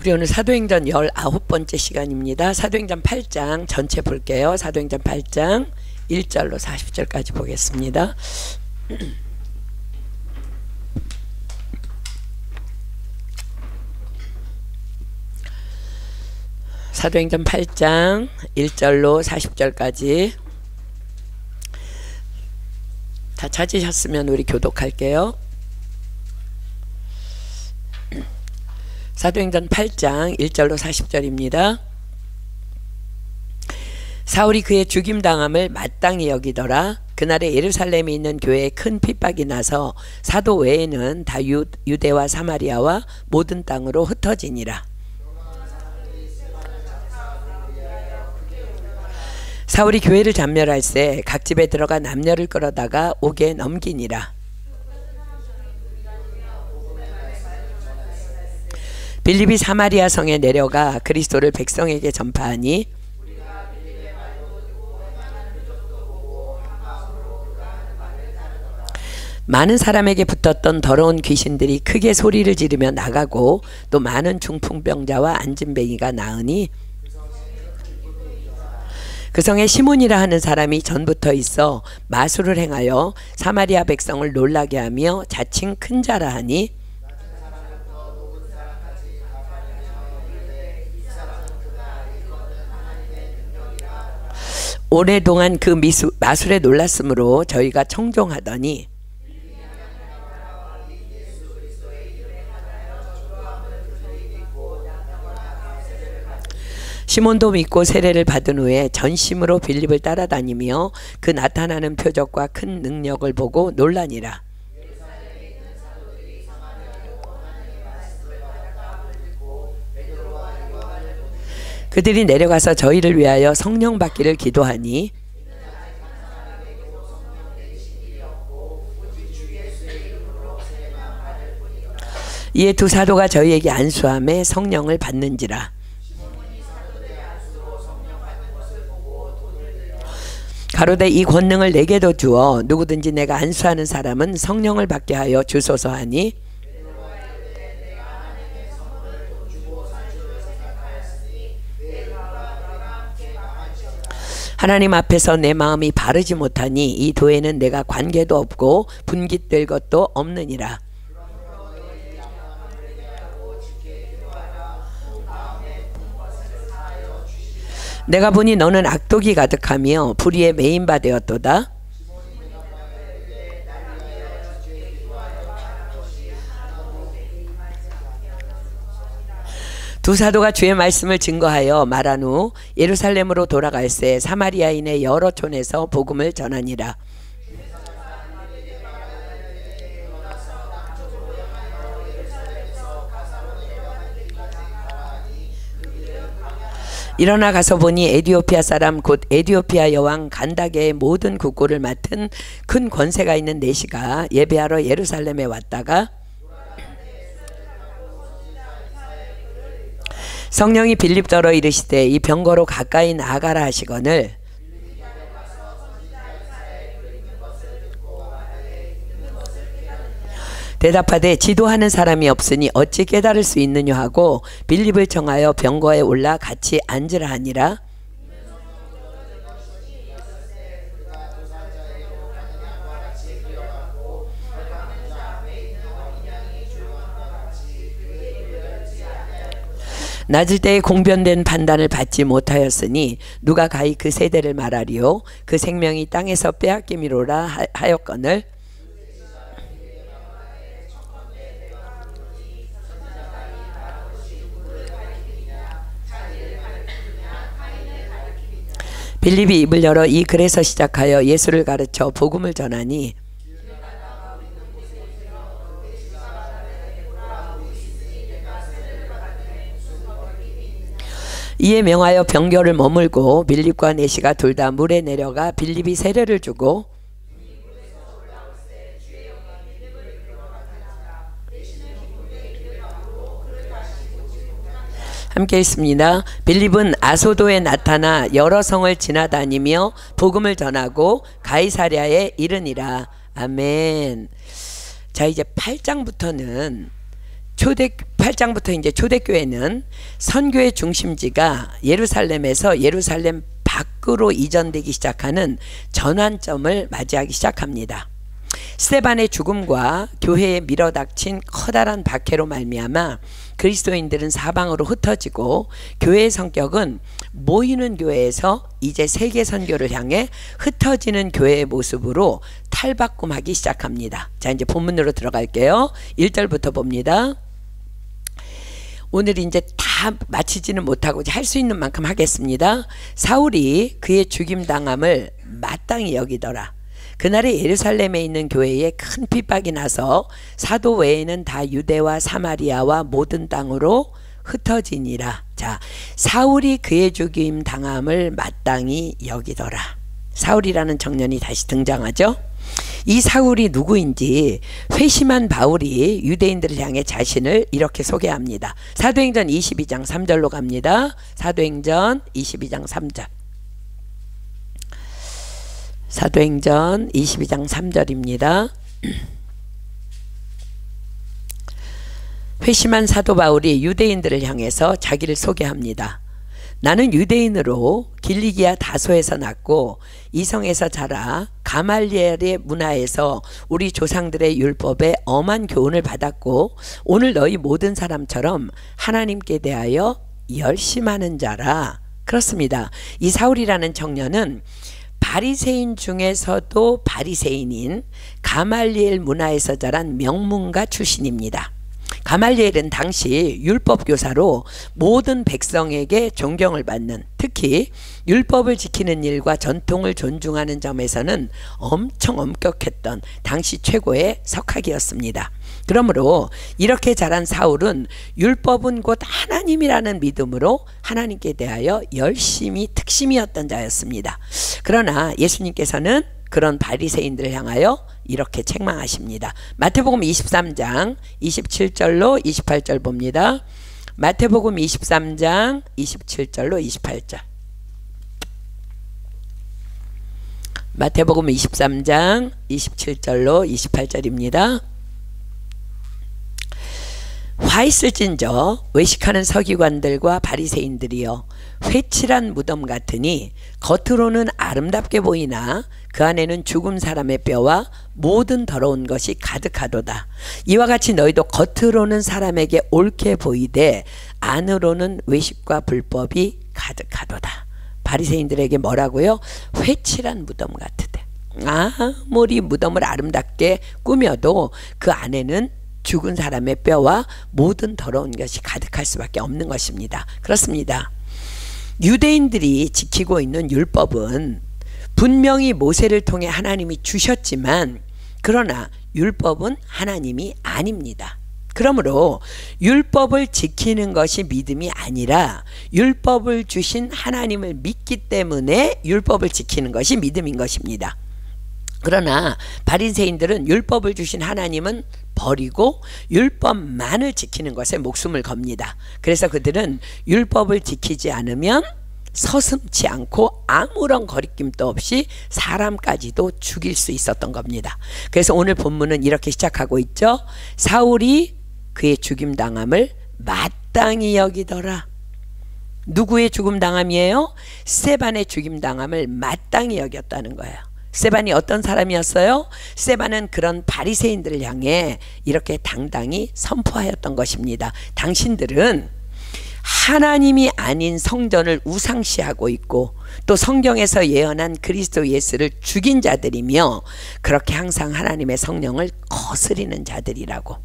우리 오늘 사도행전 19번째 시간입니다. 사도행전 8장 전체 볼게요. 사도행전 8장 1절로 40절까지 보겠습니다. 사도행전 8장 1절로 40절까지 다 찾으셨으면 우리 교독할게요. 사도행전 8장 1절로 40절입니다. 사울이 그의 죽임당함을 마땅히 여기더라. 그날에 예루살렘에 있는 교회에 큰 핍박이 나서 사도 외에는 다 유대와 사마리아와 모든 땅으로 흩어지니라. 사울이 교회를 잔멸할세 각 집에 들어가 남녀를 끌어다가 옥에 넘기니라. 빌립이 사마리아 성에 내려가 그리스도를 백성에게 전파하니 많은 사람에게 붙었던 더러운 귀신들이 크게 소리를 지르며 나가고 또 많은 중풍병자와 안진뱅이가 나으니 그 성에 시몬이라 하는 사람이 전부터 있어 마술을 행하여 사마리아 백성을 놀라게 하며 자칭 큰 자라 하니 오랫동안 그 마술에 놀랐으므로 저희가 청종하더니 시몬도 믿고 세례를 받은 후에 전심으로 빌립을 따라다니며 그 나타나는 표적과 큰 능력을 보고 놀라니라. 그들이 내려가서 저희를 위하여 성령 받기를 기도하니 이에 두 사도가 저희에게 안수하며 성령을 받는지라. 가로되 이 권능을 내게도 주어 누구든지 내가 안수하는 사람은 성령을 받게 하여 주소서 하니 하나님 앞에서 내 마음이 바르지 못하니 이 도에는 내가 관계도 없고 분깃될 것도 없느니라. 내가 보니 너는 악독이 가득하며 불의에 매인 바 되었도다. 두 사도가 주의 말씀을 증거하여 말한 후 예루살렘으로 돌아갈새 사마리아인의 여러 촌에서 복음을 전하니라. 일어나 가서 보니 에디오피아 사람 곧 에디오피아 여왕 간다게의 모든 국고를 맡은 큰 권세가 있는 내시가 예배하러 예루살렘에 왔다가 성령이 빌립더러 이르시되 이 병거로 가까이 나아가라 하시거늘 대답하되 지도하는 사람이 없으니 어찌 깨달을 수 있느냐 하고 빌립을 청하여 병거에 올라 같이 앉으라 하니라. 낮을 때에 공변된 판단을 받지 못하였으니 누가 가히 그 세대를 말하리요. 그 생명이 땅에서 빼앗김이로라 하였거늘 빌립이 입을 열어 이 글에서 시작하여 예수를 가르쳐 복음을 전하니 이에 명하여 병거를 머물고 빌립과 내시가 둘 다 물에 내려가 빌립이 세례를 주고 함께 있습니다. 빌립은 아소도에 나타나 여러 성을 지나다니며 복음을 전하고 가이사랴에 이르니라. 아멘. 자, 이제 8장부터는 초대 8장부터 이제 초대교회는 선교의 중심지가 예루살렘에서 예루살렘 밖으로 이전되기 시작하는 전환점을 맞이하기 시작합니다. 스데반의 죽음과 교회에 밀어닥친 커다란 박해로 말미암아 그리스도인들은 사방으로 흩어지고 교회의 성격은 모이는 교회에서 이제 세계 선교를 향해 흩어지는 교회의 모습으로 탈바꿈하기 시작합니다. 자, 이제 본문으로 들어갈게요. 1절부터 봅니다. 오늘 이제 다 마치지는 못하고 할 수 있는 만큼 하겠습니다. 사울이 그의 죽임 당함을 마땅히 여기더라. 그날에 예루살렘에 있는 교회에 큰 핍박이 나서 사도 외에는 다 유대와 사마리아와 모든 땅으로 흩어지니라. 자, 사울이 그의 죽임 당함을 마땅히 여기더라. 사울이라는 청년이 다시 등장하죠. 이 사울이 누구인지 회심한 바울이 유대인들을 향해 자신을 이렇게 소개합니다. 사도행전 22장 3절로 갑니다. 사도행전 22장 3절. 사도행전 22장 3절입니다. 회심한 사도 바울이 유대인들을 향해서 자기를 소개합니다. 나는 유대인으로 길리기아 다소에서 났고 이성에서 자라 가말리엘의 문화에서 우리 조상들의 율법에 엄한 교훈을 받았고 오늘 너희 모든 사람처럼 하나님께 대하여 열심하는 자라. 그렇습니다. 이 사울이라는 청년은 바리새인 중에서도 바리새인인 가말리엘 문화에서 자란 명문가 출신입니다. 가말리엘은 당시 율법 교사로 모든 백성에게 존경을 받는, 특히 율법을 지키는 일과 전통을 존중하는 점에서는 엄청 엄격했던 당시 최고의 석학이었습니다. 그러므로 이렇게 자란 사울은 율법은 곧 하나님이라는 믿음으로 하나님께 대하여 열심히 특심이었던 자였습니다. 그러나 예수님께서는 그런 바리새인들을 향하여 이렇게 책망하십니다. 마태복음 23장 27절로 28절 봅니다. 마태복음 23장 27절로 28절. 마태복음 23장 27절로 28절입니다. 화 있을진저 외식하는 서기관들과 바리새인들이여, 회칠한 무덤 같으니 겉으로는 아름답게 보이나 그 안에는 죽은 사람의 뼈와 모든 더러운 것이 가득하도다. 이와 같이 너희도 겉으로는 사람에게 옳게 보이되 안으로는 외식과 불법이 가득하도다. 바리새인들에게 뭐라고요? 회칠한 무덤 같으대. 아무리 무덤을 아름답게 꾸며도 그 안에는 죽은 사람의 뼈와 모든 더러운 것이 가득할 수밖에 없는 것입니다. 그렇습니다. 유대인들이 지키고 있는 율법은 분명히 모세를 통해 하나님이 주셨지만, 그러나 율법은 하나님이 아닙니다. 그러므로 율법을 지키는 것이 믿음이 아니라 율법을 주신 하나님을 믿기 때문에 율법을 지키는 것이 믿음인 것입니다. 그러나 바리새인들은 율법을 주신 하나님은 버리고 율법만을 지키는 것에 목숨을 겁니다. 그래서 그들은 율법을 지키지 않으면 서슴지 않고 아무런 거리낌도 없이 사람까지도 죽일 수 있었던 겁니다. 그래서 오늘 본문은 이렇게 시작하고 있죠. 사울이 그의 죽임당함을 마땅히 여기더라. 누구의 죽임당함이에요? 스데반의 죽임당함을 마땅히 여겼다는 거예요. 스데반이 어떤 사람이었어요? 스데반은 그런 바리새인들을 향해 이렇게 당당히 선포하였던 것입니다. 당신들은 하나님이 아닌 성전을 우상시하고 있고 또 성경에서 예언한 그리스도 예수를 죽인 자들이며 그렇게 항상 하나님의 성령을 거스리는 자들이라고.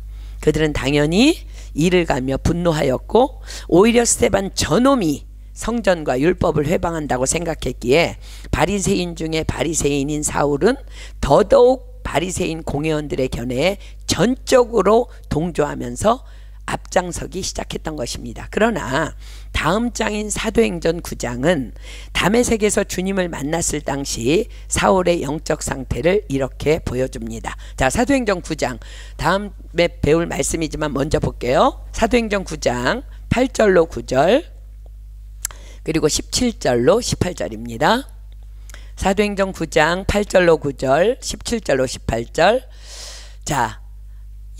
그들은 당연히 이를 가며 분노하였고 오히려 스데반 저놈이 성전과 율법을 회방한다고 생각했기에 바리새인 중에 바리새인인 사울은 더더욱 바리새인 공회원들의 견해에 전적으로 동조하면서 앞장서기 시작했던 것입니다. 그러나 다음 장인 사도행전 9장은 다메섹에서 주님을 만났을 당시 사울의 영적 상태를 이렇게 보여줍니다. 자, 사도행전 9장 다음에 배울 말씀이지만 먼저 볼게요. 사도행전 9장 8절로 9절 그리고 17절로 18절입니다. 사도행전 9장 8절로 9절 17절로 18절. 자,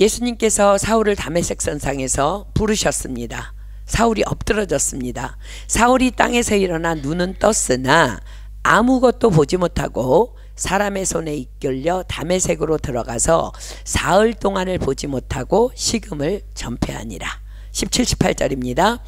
예수님께서 사울을 다메섹 선상에서 부르셨습니다. 사울이 엎드러졌습니다. 사울이 땅에서 일어나 눈은 떴으나 아무것도 보지 못하고 사람의 손에 이끌려 다메섹으로 들어가서 사흘 동안을 보지 못하고 식음을 전폐하니라. 17, 18절입니다.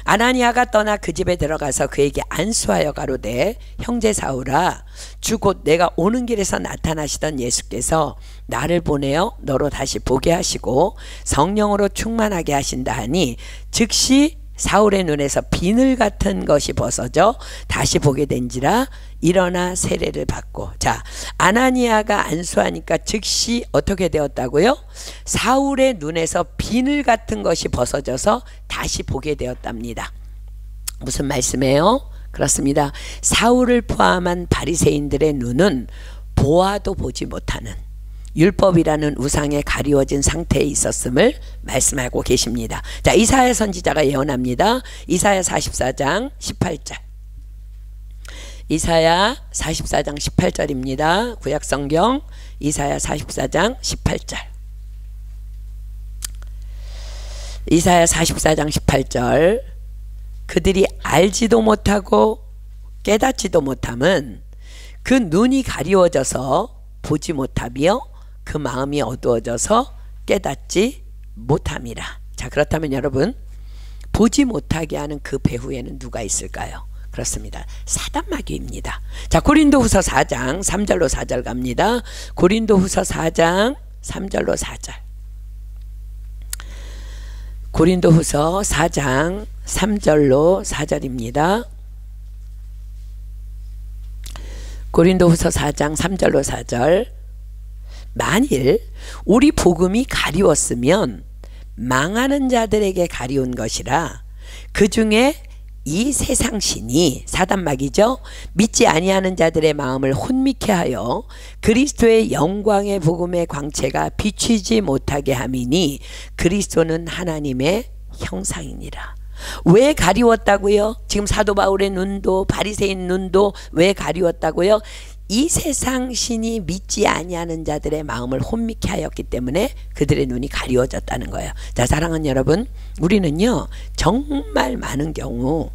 아나니아가 떠나 그 집에 들어가서 그에게 안수하여 가로되 형제 사울아 주 곧 내가 오는 길에서 나타나시던 예수께서 나를 보내어 너로 다시 보게 하시고 성령으로 충만하게 하신다 하니 즉시 사울의 눈에서 비늘 같은 것이 벗어져 다시 보게 된지라 일어나 세례를 받고. 자, 아나니아가 안수하니까 즉시 어떻게 되었다고요? 사울의 눈에서 비늘 같은 것이 벗어져서 다시 보게 되었답니다. 무슨 말씀이에요? 그렇습니다. 사울을 포함한 바리새인들의 눈은 보아도 보지 못하는 율법이라는 우상에 가리워진 상태에 있었음을 말씀하고 계십니다. 자, 이사야 선지자가 예언합니다. 이사야 44장 18절. 이사야 44장 18절입니다. 구약성경 이사야 44장 18절. 이사야 44장 18절. 그들이 알지도 못하고 깨닫지도 못함은 그 눈이 가리워져서 보지 못하며 그 마음이 어두워져서 깨닫지 못함이라. 자, 그렇다면 여러분 보지 못하게 하는 그 배후에는 누가 있을까요? 그렇습니다. 사단마귀입니다. 자, 고린도후서 4장 3절로 4절 갑니다. 고린도후서 4장 3절로 4절. 고린도후서 4장 3절로 4절입니다. 고린도후서 4장 3절로 4절. 만일 우리 복음이 가리웠으면 망하는 자들에게 가리운 것이라 그 중에 이 세상 신이 사단마귀죠. 믿지 아니하는 자들의 마음을 혼미케 하여 그리스도의 영광의 복음의 광채가 비추지 못하게 함이니 그리스도는 하나님의 형상이니라. 왜 가리웠다고요? 지금 사도 바울의 눈도 바리새인 눈도 왜 가리웠다고요? 이 세상 신이 믿지 아니하는 자들의 마음을 혼미케 하였기 때문에 그들의 눈이 가리워졌다는 거예요. 자, 사랑하는 여러분, 우리는요 정말 많은 경우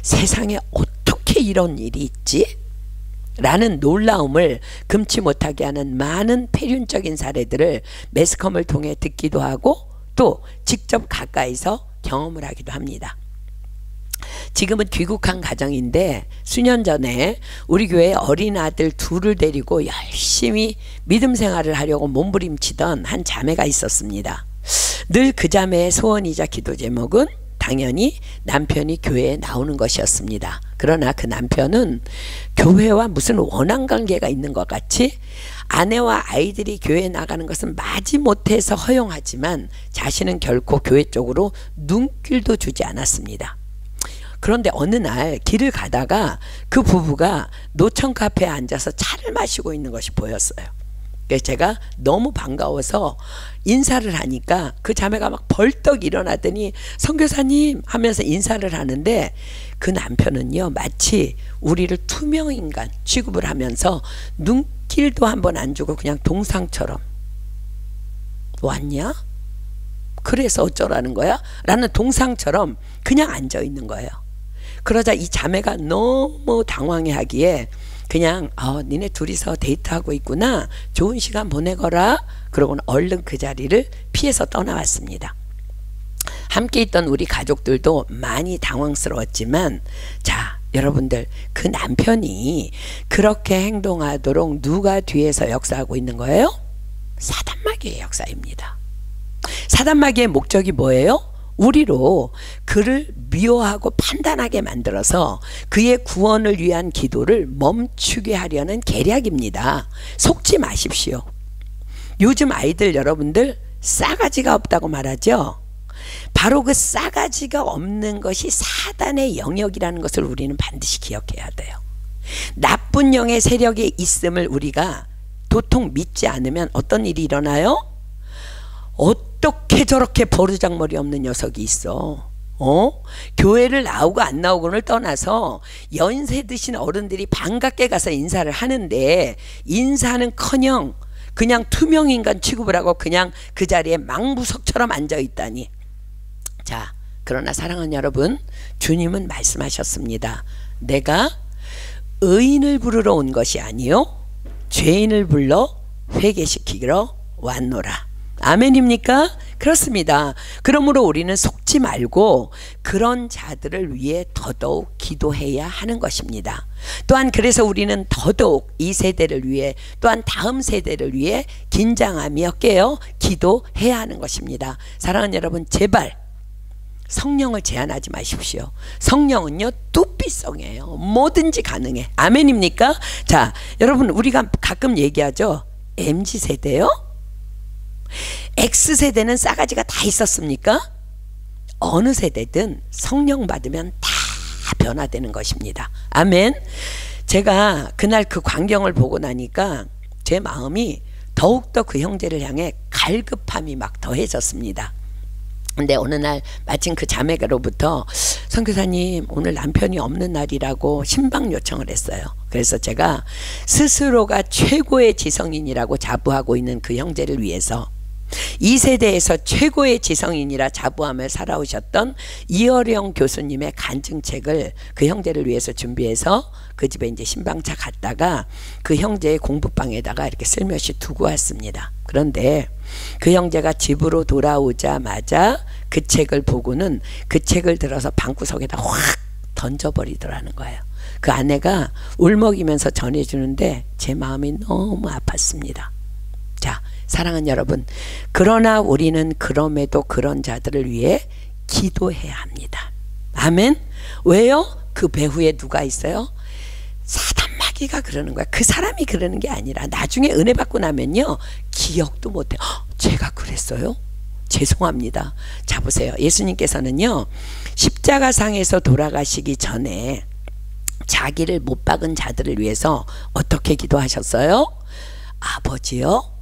세상에 어떻게 이런 일이 있지? 라는 놀라움을 금치 못하게 하는 많은 폐륜적인 사례들을 매스컴을 통해 듣기도 하고 또 직접 가까이서 경험을 하기도 합니다. 지금은 귀국한 가정인데 수년 전에 우리 교회 어린 아들 둘을 데리고 열심히 믿음 생활을 하려고 몸부림치던 한 자매가 있었습니다. 늘 그 자매의 소원이자 기도 제목은 당연히 남편이 교회에 나오는 것이었습니다. 그러나 그 남편은 교회와 무슨 원한 관계가 있는 것 같이 아내와 아이들이 교회에 나가는 것은 마지못해서 허용하지만 자신은 결코 교회 쪽으로 눈길도 주지 않았습니다. 그런데 어느 날 길을 가다가 그 부부가 노천 카페에 앉아서 차를 마시고 있는 것이 보였어요. 그래서 제가 너무 반가워서 인사를 하니까 그 자매가 막 벌떡 일어나더니 선교사님 하면서 인사를 하는데 그 남편은요 마치 우리를 투명인간 취급을 하면서 눈길도 한번 안 주고 그냥 동상처럼 왔냐? 그래서 어쩌라는 거야? 라는 동상처럼 그냥 앉아 있는 거예요. 그러자 이 자매가 너무 당황해 하기에 그냥 니네 둘이서 데이트하고 있구나, 좋은 시간 보내거라, 그러고는 얼른 그 자리를 피해서 떠나왔습니다. 함께 있던 우리 가족들도 많이 당황스러웠지만, 자 여러분들, 그 남편이 그렇게 행동하도록 누가 뒤에서 역사하고 있는 거예요? 사단마귀의 역사입니다. 사단마귀의 목적이 뭐예요? 우리로 그를 미워하고 판단하게 만들어서 그의 구원을 위한 기도를 멈추게 하려는 계략입니다. 속지 마십시오. 요즘 아이들 여러분들 싸가지가 없다고 말하죠. 바로 그 싸가지가 없는 것이 사단의 영역이라는 것을 우리는 반드시 기억해야 돼요. 나쁜 영의 세력이 있음을 우리가 도통 믿지 않으면 어떤 일이 일어나요? 어떻게 저렇게 버르장머리 없는 녀석이 있어? 교회를 나오고 안 나오고를 떠나서 연세 드신 어른들이 반갑게 가서 인사를 하는데 인사는커녕 그냥 투명인간 취급을 하고 그냥 그 자리에 망부석처럼 앉아있다니. 자, 그러나 사랑하는 여러분, 주님은 말씀하셨습니다. 내가 의인을 부르러 온 것이 아니요 죄인을 불러 회개시키러 왔노라. 아멘입니까? 그렇습니다. 그러므로 우리는 속지 말고 그런 자들을 위해 더더욱 기도해야 하는 것입니다. 또한 그래서 우리는 더더욱 이 세대를 위해 또한 다음 세대를 위해 긴장하며 깨어 기도해야 하는 것입니다. 사랑하는 여러분, 제발 성령을 제한하지 마십시오. 성령은요 뚜삐성이에요. 뭐든지 가능해. 아멘입니까? 자, 여러분, 우리가 가끔 얘기하죠. MZ세대요? X세대는 싸가지가 다 있었습니까? 어느 세대든 성령 받으면 다 변화되는 것입니다. 아멘. 제가 그날 그 광경을 보고 나니까 제 마음이 더욱더 그 형제를 향해 갈급함이 막 더해졌습니다. 근데 어느 날 마침 그 자매가로부터 선교사님, 오늘 남편이 없는 날이라고 신방 요청을 했어요. 그래서 제가 스스로가 최고의 지성인이라고 자부하고 있는 그 형제를 위해서 이 세대에서 최고의 지성인이라 자부하며 살아오셨던 이어령 교수님의 간증책을 그 형제를 위해서 준비해서 그 집에 이제 신방차 갔다가 그 형제의 공부방에다가 이렇게 슬며시 두고 왔습니다. 그런데 그 형제가 집으로 돌아오자마자 그 책을 보고는 그 책을 들어서 방구석에다 확 던져버리더라는 거예요. 그 아내가 울먹이면서 전해주는데 제 마음이 너무 아팠습니다. 자, 사랑하는 여러분, 그러나 우리는 그럼에도 그런 자들을 위해 기도해야 합니다. 아멘. 왜요? 그 배후에 누가 있어요? 사단 마귀가 그러는 거야. 그 사람이 그러는 게 아니라 나중에 은혜 받고 나면요 기억도 못해. 제가 그랬어요? 죄송합니다. 자, 보세요. 예수님께서는요 십자가상에서 돌아가시기 전에 자기를 못 박은 자들을 위해서 어떻게 기도하셨어요? 아버지여,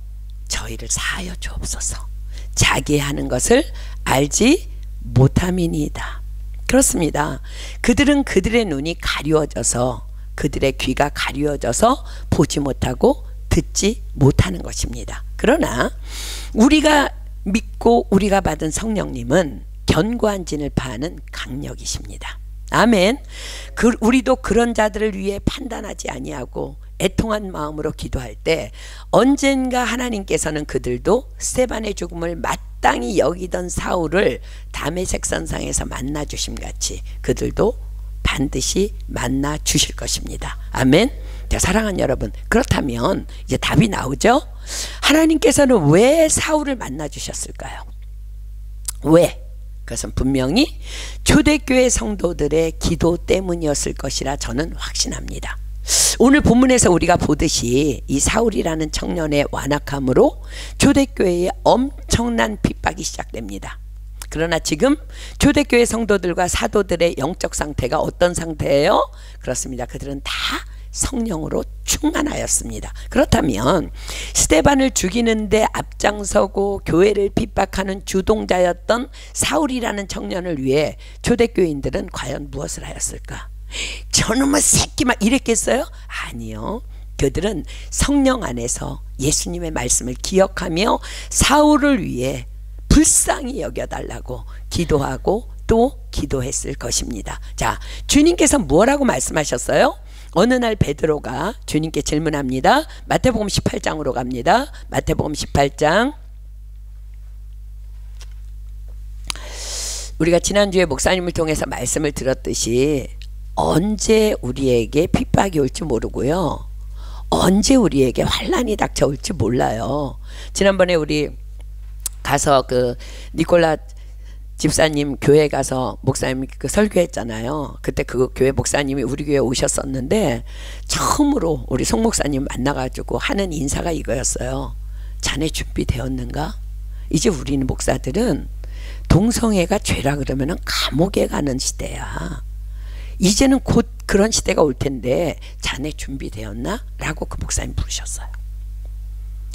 저희를 사하여 주옵소서. 자기 하는 것을 알지 못함이니이다. 그렇습니다. 그들은 그들의 눈이 가리워져서, 그들의 귀가 가리워져서 보지 못하고 듣지 못하는 것입니다. 그러나 우리가 믿고 우리가 받은 성령님은 견고한 진을 파하는 강력이십니다. 아멘. 우리도 그런 자들을 위해 판단하지 아니하고 애통한 마음으로 기도할 때 언젠가 하나님께서는 그들도 스데반의 죽음을 마땅히 여기던 사울을 다메섹 산상에서 만나 주심 같이 그들도 반드시 만나 주실 것입니다. 아멘. 자, 사랑하는 여러분, 그렇다면 이제 답이 나오죠. 하나님께서는 왜 사울을 만나 주셨을까요? 왜? 그것은 분명히 초대교회 성도들의 기도 때문이었을 것이라 저는 확신합니다. 오늘 본문에서 우리가 보듯이 이 사울이라는 청년의 완악함으로 초대교회에 엄청난 핍박이 시작됩니다. 그러나 지금 초대교회 성도들과 사도들의 영적 상태가 어떤 상태예요? 그렇습니다. 그들은 다 성령으로 충만하였습니다. 그렇다면 스데반을 죽이는데 앞장서고 교회를 핍박하는 주동자였던 사울이라는 청년을 위해 초대교인들은 과연 무엇을 하였을까? 저놈의 새끼 막 이랬겠어요? 아니요. 그들은 성령 안에서 예수님의 말씀을 기억하며 사울을 위해 불쌍히 여겨달라고 기도하고 또 기도했을 것입니다. 자, 주님께서 뭐라고 말씀하셨어요? 어느 날 베드로가 주님께 질문합니다. 마태복음 18장으로 갑니다. 마태복음 18장. 우리가 지난주에 목사님을 통해서 말씀을 들었듯이 언제 우리에게 핍박이 올지 모르고요, 언제 우리에게 환난이 닥쳐올지 몰라요. 지난번에 우리 가서 그 니콜라 집사님 교회 가서 목사님 그 설교했잖아요. 그때 그 교회 목사님이 우리 교회에 오셨었는데 처음으로 우리 송 목사님 만나가지고 하는 인사가 이거였어요. 자네 준비되었는가? 이제 우리는 목사들은 동성애가 죄라 그러면 감옥에 가는 시대야. 이제는 곧 그런 시대가 올 텐데 자네 준비되었나? 라고 그 목사님 부르셨어요.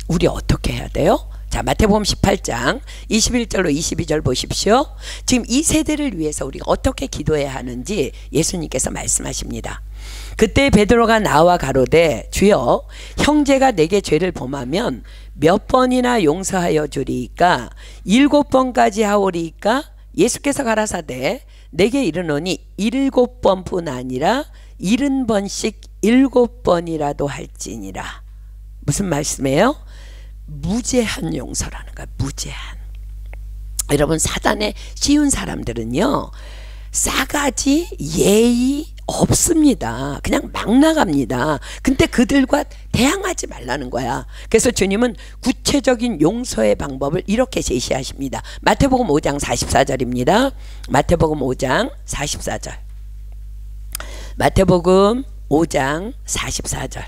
우리 어떻게 해야 돼요? 자, 마태복음 18장 21절로 22절 보십시오. 지금 이 세대를 위해서 우리가 어떻게 기도해야 하는지 예수님께서 말씀하십니다. 그때 베드로가 나와 가로되 주여 형제가 내게 죄를 범하면 몇 번이나 용서하여 주리이까 7번까지 하오리이까 예수께서 가라사대 내게 이르노니 7번뿐 아니라 70번씩 7번이라도 할지니라. 무슨 말씀이에요? 무제한 용서라는 거야. 무제한. 여러분 사단에 씌운 사람들은요 싸가지 예의 없습니다. 그냥 막 나갑니다. 근데 그들과 대항하지 말라는 거야. 그래서 주님은 구체적인 용서의 방법을 이렇게 제시하십니다. 마태복음 5장 44절입니다. 마태복음 5장 44절. 마태복음 5장 44절.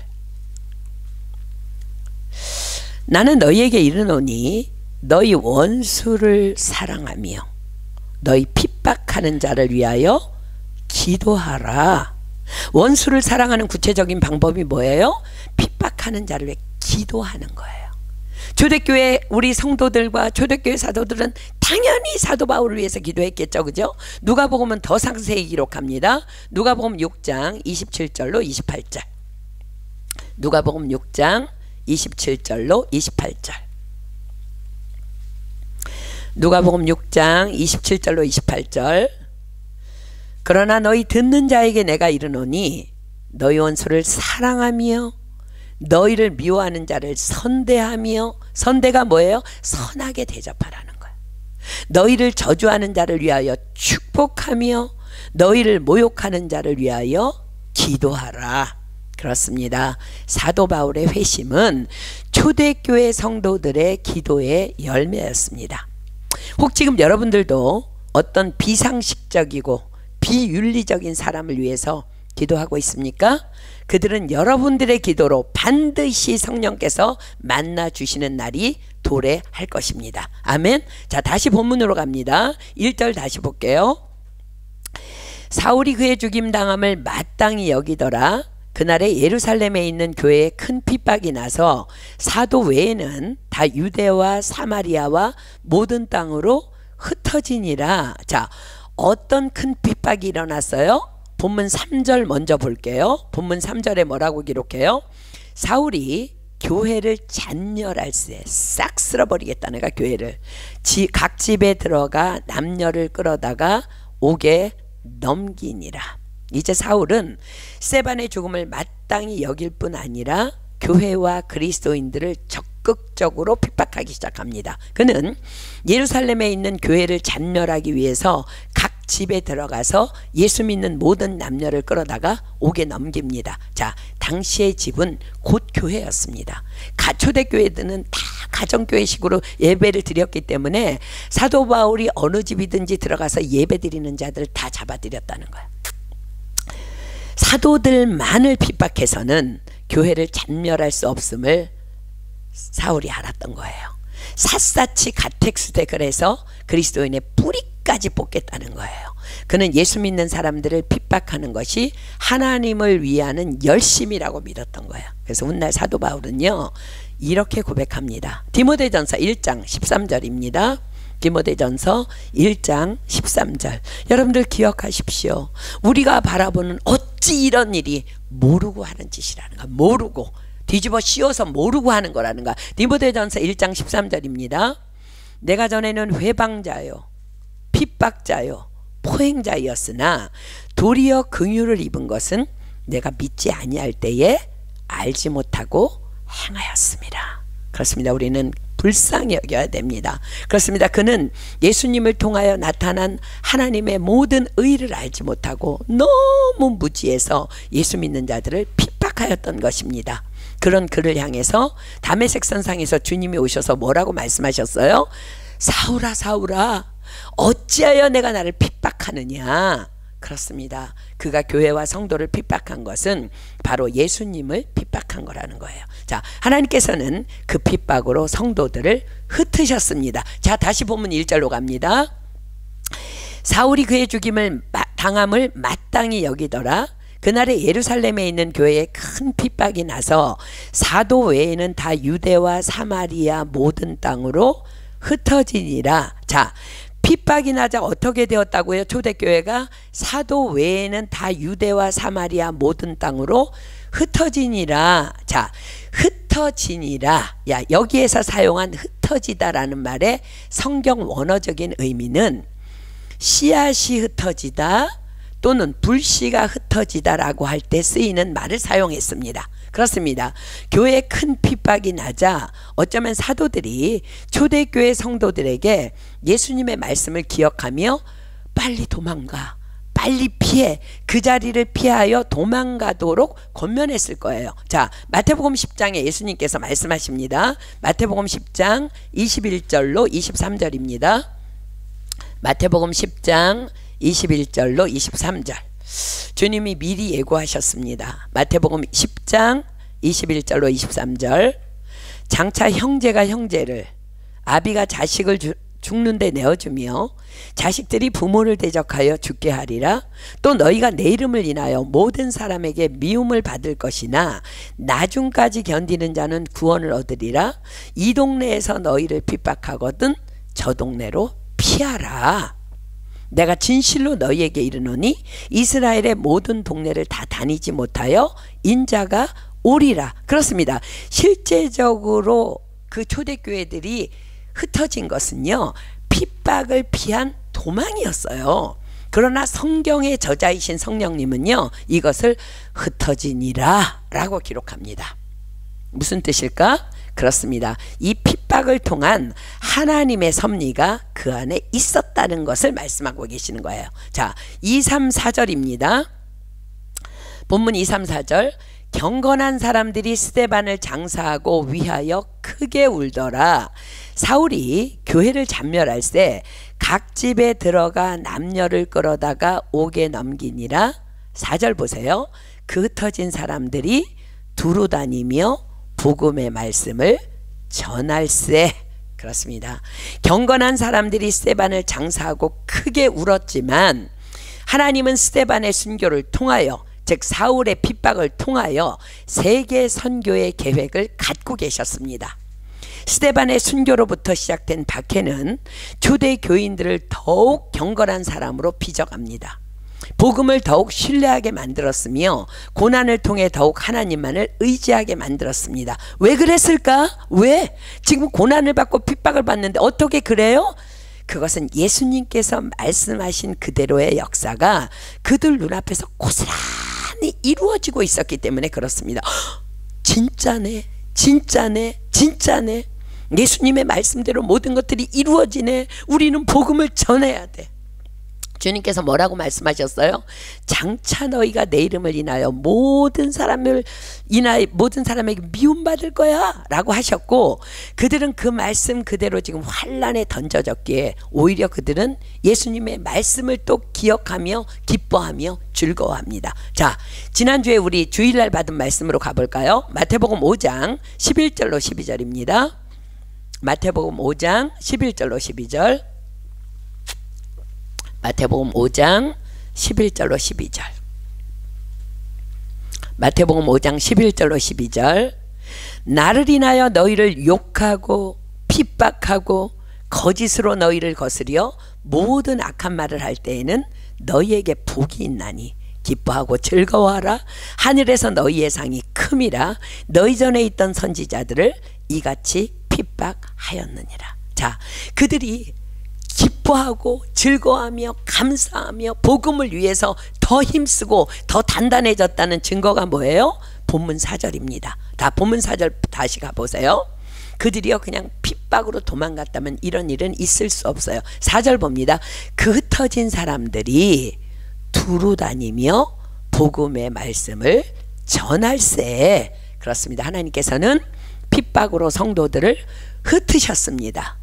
나는 너희에게 이르노니 너희 원수를 사랑하며 너희 핍박하는 자를 위하여 기도하라. 원수를 사랑하는 구체적인 방법이 뭐예요? 핍박하는 자를 위해 기도하는 거예요. 초대교회 우리 성도들과 초대교회 사도들은 당연히 사도 바울을 위해서 기도했겠죠. 그죠? 누가복음은 더 상세히 기록합니다. 누가복음 6장 27절로 28절. 누가복음 6장 27절로 28절. 누가복음 6장 27절로 28절. 그러나 너희 듣는 자에게 내가 이르노니 너희 원수를 사랑하며 너희를 미워하는 자를 선대하며, 선대가 뭐예요? 선하게 대접하라는 거예요. 너희를 저주하는 자를 위하여 축복하며 너희를 모욕하는 자를 위하여 기도하라. 그렇습니다. 사도 바울의 회심은 초대교회 성도들의 기도의 열매였습니다. 혹 지금 여러분들도 어떤 비상식적이고 비윤리적인 사람을 위해서 기도하고 있습니까? 그들은 여러분들의 기도로 반드시 성령께서 만나 주시는 날이 도래할 것입니다. 아멘. 자, 다시 본문으로 갑니다. 1절 다시 볼게요. 사울이 그의 죽임 당함을 마땅히 여기더라. 그날에 예루살렘에 있는 교회에 큰 핍박이 나서 사도 외에는 다 유대와 사마리아와 모든 땅으로 흩어지니라. 자, 어떤 큰 핍박이 일어났어요? 본문 3절 먼저 볼게요. 본문 3절에 뭐라고 기록해요? 사울이 교회를 잔멸할 새 싹 쓸어버리겠다는 거야. 교회를 각 집에 들어가 남녀를 끌어다가 옥에 넘기니라. 이제 사울은 스데반의 죽음을 마땅히 여길 뿐 아니라 교회와 그리스도인들을 적극적으로 핍박하기 시작합니다. 그는 예루살렘에 있는 교회를 잔멸하기 위해서 각 집에 들어가서 예수 믿는 모든 남녀를 끌어다가 옥에 넘깁니다. 자, 당시의 집은 곧 교회였습니다. 초대교회들은 다 가정교회식으로 예배를 드렸기 때문에 사도 바울이 어느 집이든지 들어가서 예배 드리는 자들 다 잡아들였다는 거예요. 사도들만을 핍박해서는 교회를 잔멸할 수 없음을 사울이 알았던 거예요. 샅샅이 가택수색을 해서 그리스도인의 뿌리까지 뽑겠다는 거예요. 그는 예수 믿는 사람들을 핍박하는 것이 하나님을 위하는 열심이라고 믿었던 거예요. 그래서 훗날 사도 바울은요 이렇게 고백합니다. 디모데전서 1장 13절입니다. 디모데전서 1장 13절. 여러분들 기억하십시오. 우리가 바라보는 어찌 이런 일이 모르고 하는 짓이라는 거야. 모르고 뒤집어 씌워서 모르고 하는 거라는 거야. 디모데전서 1장 13절입니다. 내가 전에는 회방자요 핍박자요 포행자였으나 도리어 긍휼을 입은 것은 내가 믿지 아니할 때에 알지 못하고 행하였습니다. 그렇습니다. 우리는 불쌍히 여겨야 됩니다. 그렇습니다. 그는 예수님을 통하여 나타난 하나님의 모든 의를 알지 못하고 너무 무지해서 예수 믿는 자들을 핍박하였던 것입니다. 그런 그를 향해서 다메섹 선상에서 주님이 오셔서 뭐라고 말씀하셨어요? 사울아 사울아 어찌하여 내가 나를 핍박하느냐. 그렇습니다. 그가 교회와 성도를 핍박한 것은 바로 예수님을 핍박한 거라는 거예요. 자, 하나님께서는 그 핍박으로 성도들을 흩으셨습니다. 자, 다시 본문 1절로 갑니다. 사울이 그의 죽임을 당함을 마땅히 여기더라. 그날에 예루살렘에 있는 교회에 큰 핍박이 나서 사도 외에는 다 유대와 사마리아 모든 땅으로 흩어지니라. 자, 핍박이 나자 어떻게 되었다고요? 초대교회가 사도 외에는 다 유대와 사마리아 모든 땅으로 흩어지니라. 자, 흩어지니라. 야, 여기에서 사용한 흩어지다라는 말의 성경 원어적인 의미는 씨앗이 흩어지다 또는 불씨가 흩어지다라고 할 때 쓰이는 말을 사용했습니다. 그렇습니다. 교회에 큰 핍박이 나자 어쩌면 사도들이 초대교회 성도들에게 예수님의 말씀을 기억하며 빨리 도망가, 빨리 피해, 그 자리를 피하여 도망가도록 권면했을 거예요. 자, 마태복음 10장에 예수님께서 말씀하십니다. 마태복음 10장 21절로 23절입니다. 마태복음 10장 21절로 23절. 주님이 미리 예고하셨습니다. 마태복음 10장 21절로 23절. 장차 형제가 형제를, 아비가 자식을 죽는데 내어주며 자식들이 부모를 대적하여 죽게 하리라. 또 너희가 내 이름을 인하여 모든 사람에게 미움을 받을 것이나 나중까지 견디는 자는 구원을 얻으리라. 이 동네에서 너희를 핍박하거든 저 동네로 피하라. 내가 진실로 너희에게 이르노니 이스라엘의 모든 동네를 다 다니지 못하여 인자가 오리라. 그렇습니다. 실제적으로 그 초대교회들이 흩어진 것은요, 핍박을 피한 도망이었어요. 그러나 성경의 저자이신 성령님은요, 이것을 흩어지니라 라고 기록합니다. 무슨 뜻일까? 그렇습니다. 이 핍박을 통한 하나님의 섭리가 그 안에 있었다는 것을 말씀하고 계시는 거예요. 자, 2, 3, 4절입니다. 본문 2, 3, 4절. 경건한 사람들이 스데반을 장사하고 위하여 크게 울더라. 사울이 교회를 잔멸할 때 각 집에 들어가 남녀를 끌어다가 옥에 넘기니라. 4절 보세요. 그 흩어진 사람들이 두루 다니며 복음의 말씀을 전할세. 그렇습니다. 경건한 사람들이 스데반을 장사하고 크게 울었지만 하나님은 스데반의 순교를 통하여, 즉 사울의 핍박을 통하여 세계 선교의 계획을 갖고 계셨습니다. 스데반의 순교로부터 시작된 박해는 초대 교인들을 더욱 경건한 사람으로 빚어갑니다. 복음을 더욱 신뢰하게 만들었으며 고난을 통해 더욱 하나님만을 의지하게 만들었습니다. 왜 그랬을까? 왜? 지금 고난을 받고 핍박을 받는데 어떻게 그래요? 그것은 예수님께서 말씀하신 그대로의 역사가 그들 눈앞에서 고스란히 이루어지고 있었기 때문에 그렇습니다. 진짜네, 진짜네, 진짜네. 예수님의 말씀대로 모든 것들이 이루어지네. 우리는 복음을 전해야 돼. 주님께서 뭐라고 말씀하셨어요? 장차 너희가 내 이름을 인하여 모든 사람에게 미움받을 거야 라고 하셨고, 그들은 그 말씀 그대로 지금 환란에 던져졌기에 오히려 그들은 예수님의 말씀을 또 기억하며 기뻐하며 즐거워합니다. 자, 지난주에 우리 주일날 받은 말씀으로 가볼까요? 마태복음 5장 11절로 12절입니다. 마태복음 5장 11절로 12절. 마태복음 5장 11절로 12절. 마태복음 5장 11절로 12절. 나를 인하여 너희를 욕하고 핍박하고 거짓으로 너희를 거스려 모든 악한 말을 할 때에는 너희에게 복이 있나니 기뻐하고 즐거워하라. 하늘에서 너희의 상이 큼이라. 너희 전에 있던 선지자들을 이같이 핍박하였느니라. 자, 그들이 기뻐하고 즐거워하며 감사하며 복음을 위해서 더 힘쓰고 더 단단해졌다는 증거가 뭐예요? 본문 4절입니다. 다 본문 4절 다시 가보세요. 그들이요 그냥 핍박으로 도망갔다면 이런 일은 있을 수 없어요. 4절 봅니다. 그 흩어진 사람들이 두루 다니며 복음의 말씀을 전할세. 그렇습니다. 하나님께서는 핍박으로 성도들을 흩으셨습니다.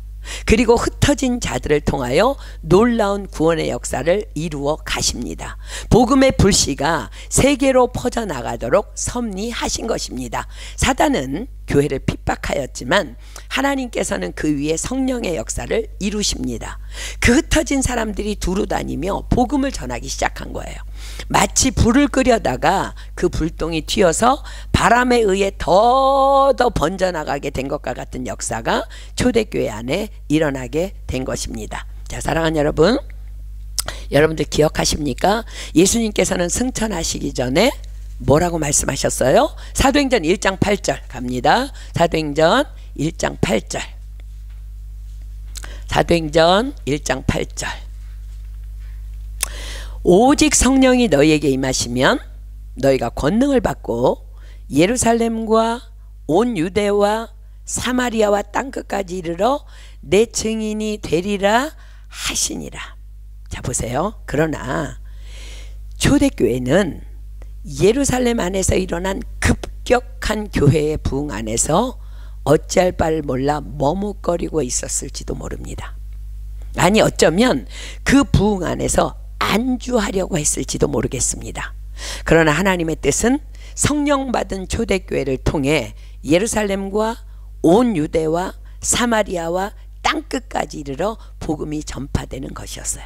그리고 흩어진 자들을 통하여 놀라운 구원의 역사를 이루어 가십니다. 복음의 불씨가 세계로 퍼져나가도록 섭리하신 것입니다. 사단은 교회를 핍박하였지만 하나님께서는 그 위에 성령의 역사를 이루십니다. 그 흩어진 사람들이 두루 다니며 복음을 전하기 시작한 거예요. 마치 불을 끄려다가 그 불똥이 튀어서 바람에 의해 더 번져나가게 된 것과 같은 역사가 초대교회 안에 일어나게 된 것입니다. 자, 사랑하는 여러분, 여러분들 기억하십니까? 예수님께서는 승천하시기 전에 뭐라고 말씀하셨어요? 사도행전 1장 8절 갑니다. 사도행전 1장 8절. 사도행전 1장 8절. 오직 성령이 너희에게 임하시면 너희가 권능을 받고 예루살렘과 온 유대와 사마리아와 땅끝까지 이르러 내 증인이 되리라 하시니라. 자, 보세요. 그러나 초대교회는 예루살렘 안에서 일어난 급격한 교회의 부흥 안에서 어찌할 바를 몰라 머뭇거리고 있었을지도 모릅니다. 아니, 어쩌면 그 부흥 안에서 안주하려고 했을지도 모르겠습니다. 그러나 하나님의 뜻은 성령 받은 초대교회를 통해 예루살렘과 온 유대와 사마리아와 땅끝까지 이르러 복음이 전파되는 것이었어요.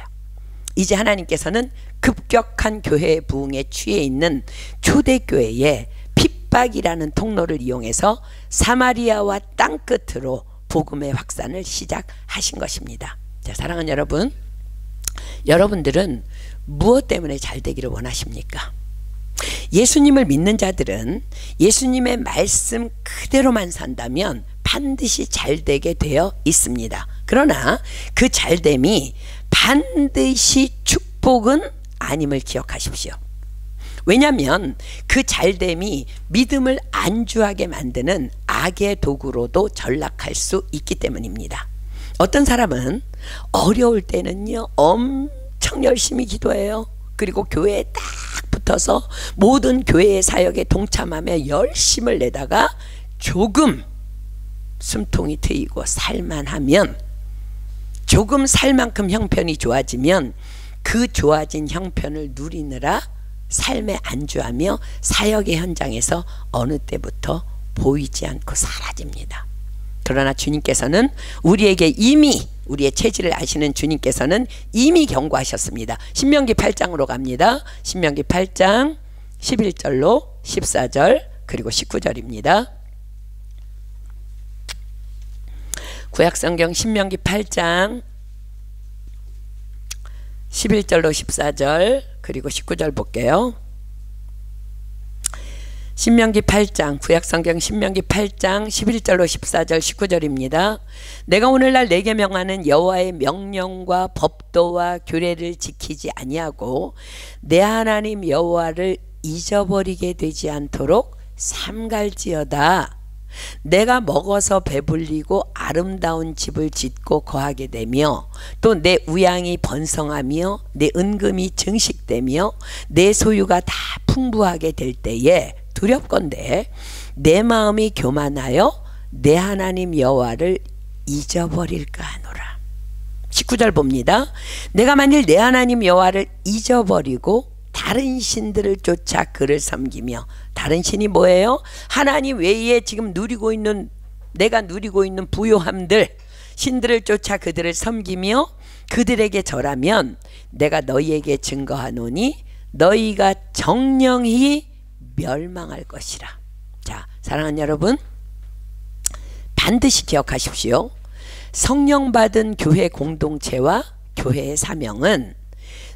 이제 하나님께서는 급격한 교회의 부흥에 취해 있는 초대교회의 핍박이라는 통로를 이용해서 사마리아와 땅끝으로 복음의 확산을 시작하신 것입니다. 자, 사랑하는 여러분, 여러분들은 무엇 때문에 잘 되기를 원하십니까? 예수님을 믿는 자들은 예수님의 말씀 그대로만 산다면 반드시 잘 되게 되어 있습니다. 그러나 그 잘됨이 반드시 축복은 아님을 기억하십시오. 왜냐하면 그 잘됨이 믿음을 안주하게 만드는 악의 도구로도 전락할 수 있기 때문입니다. 어떤 사람은 어려울 때는요 엄청 열심히 기도해요. 그리고 교회에 딱 붙어서 모든 교회의 사역에 동참하며 열심을 내다가 조금 숨통이 트이고 살만하면, 조금 살 만큼 형편이 좋아지면 그 좋아진 형편을 누리느라 삶에 안주하며 사역의 현장에서 어느 때부터 보이지 않고 사라집니다. 그러나 주님께서는 우리에게 이미, 우리의 체질을 아시는 주님께서는 이미 경고하셨습니다. 신명기 8장으로 갑니다. 신명기 8장 11절로 14절 그리고 19절입니다. 구약성경 신명기 8장 11절로 14절 그리고 19절 볼게요. 신명기 8장, 구약성경 신명기 8장 11절로 14절 19절입니다. 내가 오늘날 내게 명하는 여호와의 명령과 법도와 규례를 지키지 아니하고 내 하나님 여호와를 잊어버리게 되지 않도록 삼갈지어다. 내가 먹어서 배불리고 아름다운 집을 짓고 거하게 되며 또 내 우양이 번성하며 내 은금이 증식되며 내 소유가 다 풍부하게 될 때에 두렵건대 내 마음이 교만하여 내 하나님 여호와를 잊어버릴까 하노라. 19절 봅니다. 내가 만일 내 하나님 여호와를 잊어버리고 다른 신들을 쫓아 그를 섬기며, 다른 신이 뭐예요? 하나님 외에 지금 누리고 있는, 내가 누리고 있는 부요함들, 신들을 쫓아 그들을 섬기며 그들에게 절하면 내가 너희에게 증거하노니 너희가 정령히 멸망할 것이라. 자, 사랑하는 여러분, 반드시 기억하십시오. 성령 받은 교회 공동체와 교회의 사명은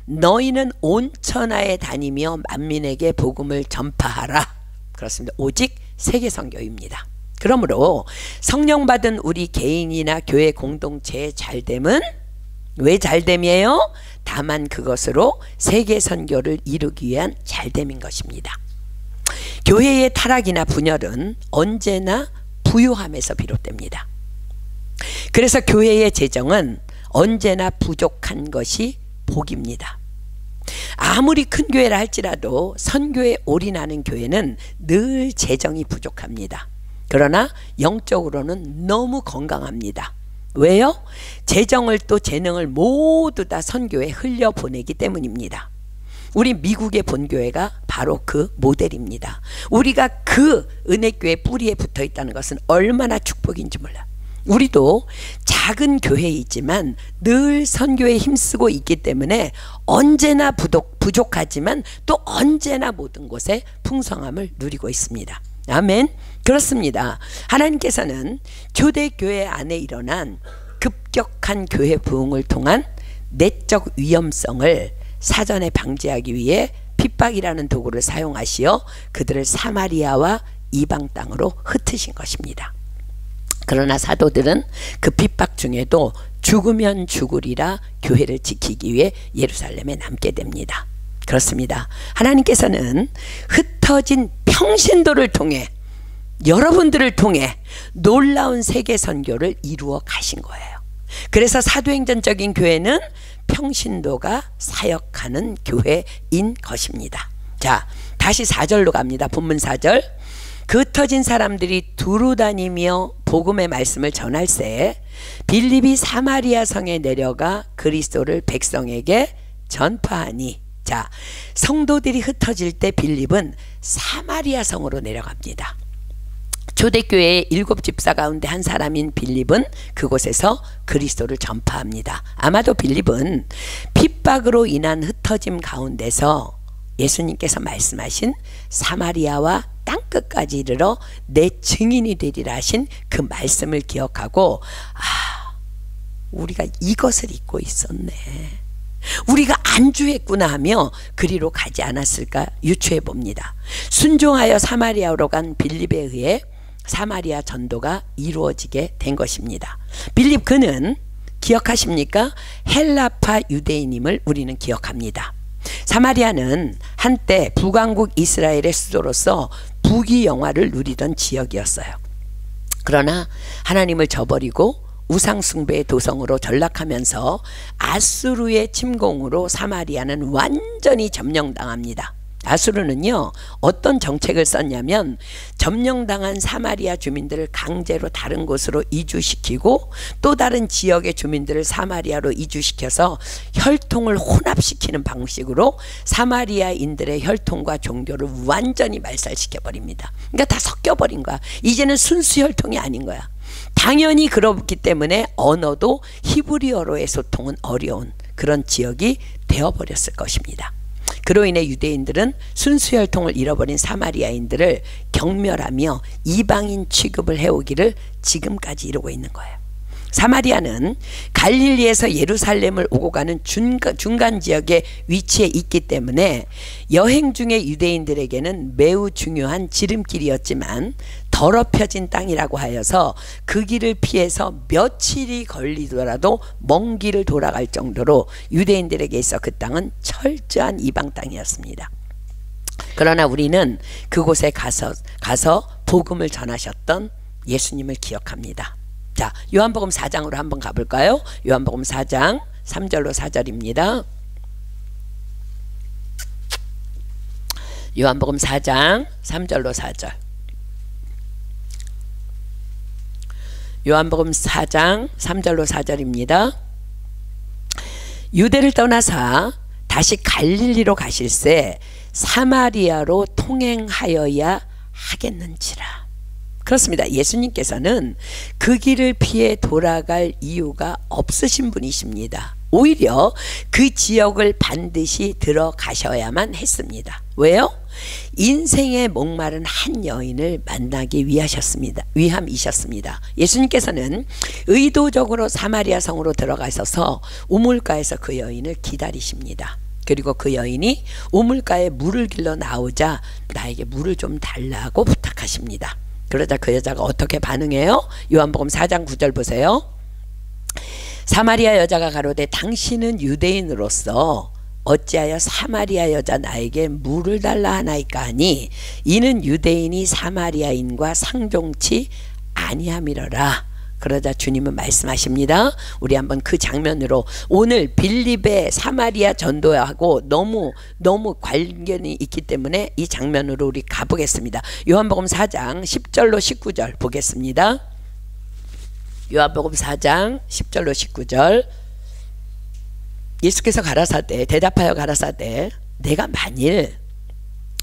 너희는 온 천하에 다니며 만민에게 복음을 전파하라. 그렇습니다. 오직 세계선교입니다. 그러므로 성령 받은 우리 개인이나 교회 공동체의 잘됨은 왜 잘됨이에요? 다만 그것으로 세계선교를 이루기 위한 잘됨인 것입니다. 교회의 타락이나 분열은 언제나 부요함에서 비롯됩니다. 그래서 교회의 재정은 언제나 부족한 것이 복입니다. 아무리 큰 교회라 할지라도 선교에 올인하는 교회는 늘 재정이 부족합니다. 그러나 영적으로는 너무 건강합니다. 왜요? 재정을 또 재능을 모두 다 선교에 흘려보내기 때문입니다. 우리 미국의 본교회가 바로 그 모델입니다. 우리가 그 은혜교회 뿌리에 붙어 있다는 것은 얼마나 축복인지 몰라. 우리도 작은 교회이지만 늘 선교에 힘쓰고 있기 때문에 언제나 부족하지만 또 언제나 모든 곳에 풍성함을 누리고 있습니다. 아멘. 그렇습니다. 하나님께서는 초대교회 안에 일어난 급격한 교회 부흥을 통한 내적 위험성을 사전에 방지하기 위해 핍박이라는 도구를 사용하시어 그들을 사마리아와 이방 땅으로 흩으신 것입니다. 그러나 사도들은 그 핍박 중에도 죽으면 죽으리라 교회를 지키기 위해 예루살렘에 남게 됩니다. 그렇습니다. 하나님께서는 흩어진 평신도를 통해, 여러분들을 통해 놀라운 세계 선교를 이루어 가신 거예요. 그래서 사도행전적인 교회는 평신도가 사역하는 교회인 것입니다. 자, 다시 4절로 갑니다. 본문 4절. 그 흩어진 사람들이 두루 다니며 복음의 말씀을 전할새 빌립이 사마리아 성에 내려가 그리스도를 백성에게 전파하니. 자, 성도들이 흩어질 때 빌립은 사마리아 성으로 내려갑니다. 초대교회의 7집사 가운데 한 사람인 빌립은 그곳에서 그리스도를 전파합니다. 아마도 빌립은 핍박으로 인한 흩어짐 가운데서 예수님께서 말씀하신 사마리아와 땅끝까지 이르러 내 증인이 되리라 하신 그 말씀을 기억하고, 아, 우리가 이것을 잊고 있었네, 우리가 안주했구나 하며 그리로 가지 않았을까 유추해 봅니다. 순종하여 사마리아로 간 빌립에 의해 사마리아 전도가 이루어지게 된 것입니다. 빌립 그는 기억하십니까? 헬라파 유대인임을 우리는 기억합니다. 사마리아는 한때 북왕국 이스라엘의 수도로서 부귀영화를 누리던 지역이었어요. 그러나 하나님을 저버리고 우상숭배의 도성으로 전락하면서 아수르의 침공으로 사마리아는 완전히 점령당합니다. 아수르는요, 어떤 정책을 썼냐면 점령당한 사마리아 주민들을 강제로 다른 곳으로 이주시키고 또 다른 지역의 주민들을 사마리아로 이주시켜서 혈통을 혼합시키는 방식으로 사마리아인들의 혈통과 종교를 완전히 말살시켜버립니다. 그러니까 다 섞여버린 거야. 이제는 순수 혈통이 아닌 거야. 당연히 그렇기 때문에 언어도 히브리어로의 소통은 어려운 그런 지역이 되어버렸을 것입니다. 그로 인해 유대인들은 순수 혈통을 잃어버린 사마리아인들을 경멸하며 이방인 취급을 해오기를 지금까지 이루고 있는 거예요. 사마리아는 갈릴리에서 예루살렘을 오고 가는 중간 지역에 위치해 있기 때문에 여행 중에 유대인들에게는 매우 중요한 지름길이었지만 더럽혀진 땅이라고 하여서 그 길을 피해서 며칠이 걸리더라도 먼 길을 돌아갈 정도로 유대인들에게 있어 그 땅은 철저한 이방 땅이었습니다. 그러나 우리는 그곳에 가서 복음을 전하셨던 예수님을 기억합니다. 자, 요한복음 4장으로 한번 가볼까요? 요한복음 4장 3절로 4절입니다. 요한복음 4장 3절로 4절. 요한복음 4장 3절로 4절입니다. 유대를 떠나사 다시 갈릴리로 가실새 사마리아로 통행하여야 하겠는지라. 그렇습니다. 예수님께서는 그 길을 피해 돌아갈 이유가 없으신 분이십니다. 오히려 그 지역을 반드시 들어가셔야만 했습니다. 왜요? 인생의 목마른 한 여인을 만나기 위함이셨습니다. 예수님께서는 의도적으로 사마리아 성으로 들어가셔서 우물가에서 그 여인을 기다리십니다. 그리고 그 여인이 우물가에 물을 길러 나오자 나에게 물을 좀 달라고 부탁하십니다. 그러자 그 여자가 어떻게 반응해요? 요한복음 4장 9절 보세요. 사마리아 여자가 가로되 당신은 유대인으로서 어찌하여 사마리아 여자 나에게 물을 달라 하나이까 하니 이는 유대인이 사마리아인과 상종치 아니함이러라. 그러자 주님은 말씀하십니다. 우리 한번 그 장면으로, 오늘 빌립의 사마리아 전도하고 너무 관련이 있기 때문에 이 장면으로 우리 가보겠습니다. 요한복음 4장 10절로 19절 보겠습니다. 요한복음 4장 10절로 19절. 예수께서 가라사대, 대답하여 가라사대, 내가 만일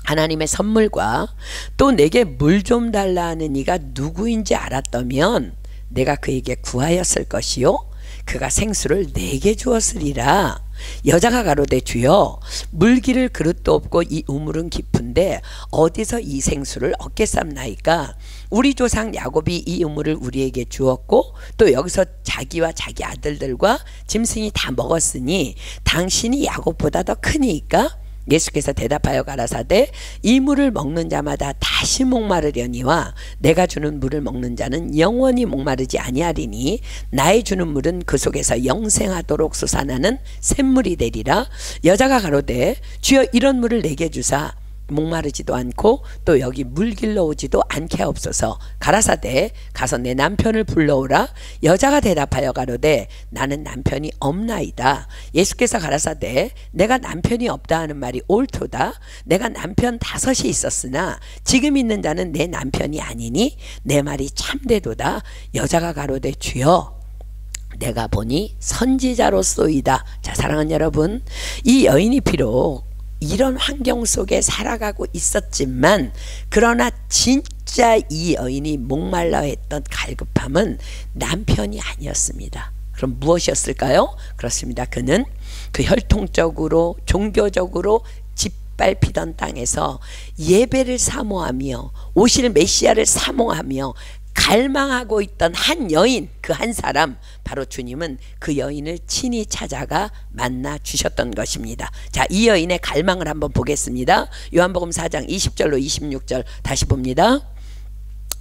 하나님의 선물과 또 내게 물 좀 달라 하는 이가 누구인지 알았다면 내가 그에게 구하였을 것이요 그가 생수를 내게 주었으리라. 여자가 가로되 주여 물기를 그릇도 없고 이 우물은 깊은데 어디서 이 생수를 얻겠삼나이까. 우리 조상 야곱이 이 우물을 우리에게 주었고 또 여기서 자기와 자기 아들들과 짐승이 다 먹었으니 당신이 야곱보다 더 크니까. 예수께서 대답하여 가라사대 이 물을 먹는 자마다 다시 목마르려니와 내가 주는 물을 먹는 자는 영원히 목마르지 아니하리니 나의 주는 물은 그 속에서 영생하도록 솟아나는 샘물이 되리라. 여자가 가로되 주여 이런 물을 내게 주사 목마르지도 않고 또 여기 물길러 오지도 않게 하옵소서. 가라사대 가서 내 남편을 불러오라. 여자가 대답하여 가로되 나는 남편이 없나이다. 예수께서 가라사대 내가 남편이 없다 하는 말이 옳도다. 내가 남편 5이 있었으나 지금 있는 자는 내 남편이 아니니 내 말이 참되도다. 여자가 가로되 주여 내가 보니 선지자로소이다. 자, 사랑하는 여러분, 이 여인이 비록 이런 환경 속에 살아가고 있었지만 그러나 진짜 이 여인이 목말라 했던 갈급함은 남편이 아니었습니다. 그럼 무엇이었을까요? 그렇습니다. 그는 그 혈통적으로 종교적으로 짓밟히던 땅에서 예배를 사모하며 오실 메시아를 사모하며 갈망하고 있던 한 여인, 그 한 사람, 바로 주님은 그 여인을 친히 찾아가 만나 주셨던 것입니다. 자, 이 여인의 갈망을 한번 보겠습니다. 요한복음 4장 20절로 26절 다시 봅니다.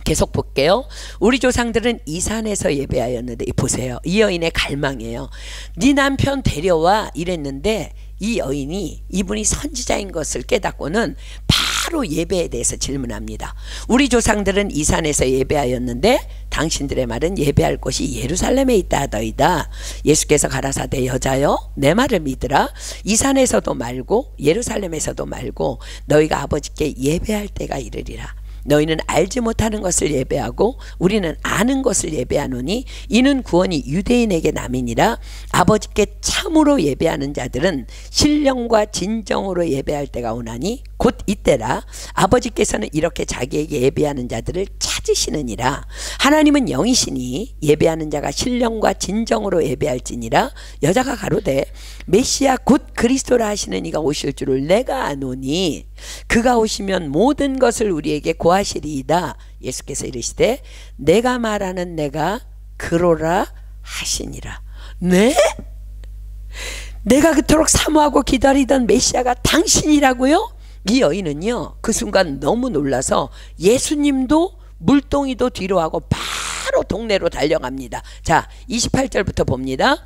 계속 볼게요. 우리 조상들은 이 산에서 예배하였는데, 보세요. 이 여인의 갈망이에요. 네 남편 데려와 이랬는데 이 여인이 이분이 선지자인 것을 깨닫고는 바로 예배에 대해서 질문합니다. 우리 조상들은 이 산에서 예배하였는데 당신들의 말은 예배할 곳이 예루살렘에 있다 하더이다. 예수께서 가라사대 여자여 내 말을 믿으라. 이 산에서도 말고 예루살렘에서도 말고 너희가 아버지께 예배할 때가 이르리라. 너희는 알지 못하는 것을 예배하고 우리는 아는 것을 예배하노니 이는 구원이 유대인에게 남이니라. 아버지께 참으로 예배하는 자들은 신령과 진정으로 예배할 때가 오나니 곧 이때라. 아버지께서는 이렇게 자기에게 예배하는 자들을 찾으시느니라. 하나님은 영이시니 예배하는 자가 신령과 진정으로 예배할지니라. 여자가 가로되 메시아 곧 그리스도라 하시는 이가 오실 줄을 내가 아노니 그가 오시면 모든 것을 우리에게 고하시리이다. 예수께서 이르시되 내가 말하는 내가 그로라 하시니라. 네? 내가 그토록 사모하고 기다리던 메시아가 당신이라고요? 이 여인은요 그 순간 너무 놀라서 예수님도 물동이도 뒤로 하고 바로 동네로 달려갑니다. 자, 28절부터 봅니다.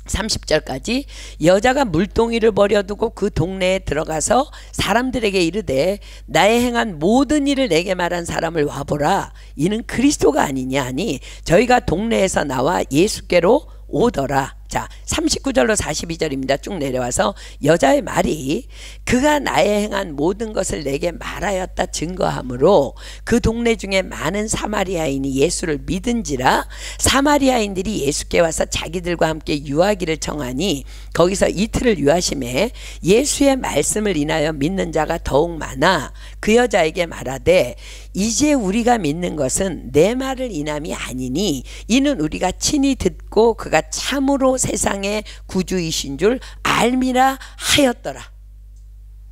30절까지 여자가 물동이를 버려두고 그 동네에 들어가서 사람들에게 이르되 나의 행한 모든 일을 내게 말한 사람을 와보라. 이는 그리스도가 아니냐 하니 저희가 동네에서 나와 예수께로 오더라. 자, 39절로 42절입니다. 쭉 내려와서 여자의 말이 그가 나의 행한 모든 것을 내게 말하였다 증거하므로 그 동네 중에 많은 사마리아인이 예수를 믿은지라. 사마리아인들이 예수께 와서 자기들과 함께 유하기를 청하니 거기서 이틀을 유하심에 예수의 말씀을 인하여 믿는 자가 더욱 많아 그 여자에게 말하되 이제 우리가 믿는 것은 내 말을 인함이 아니니 이는 우리가 친히 듣고 그가 참으로 세상의 구주이신 줄 알미라 하였더라.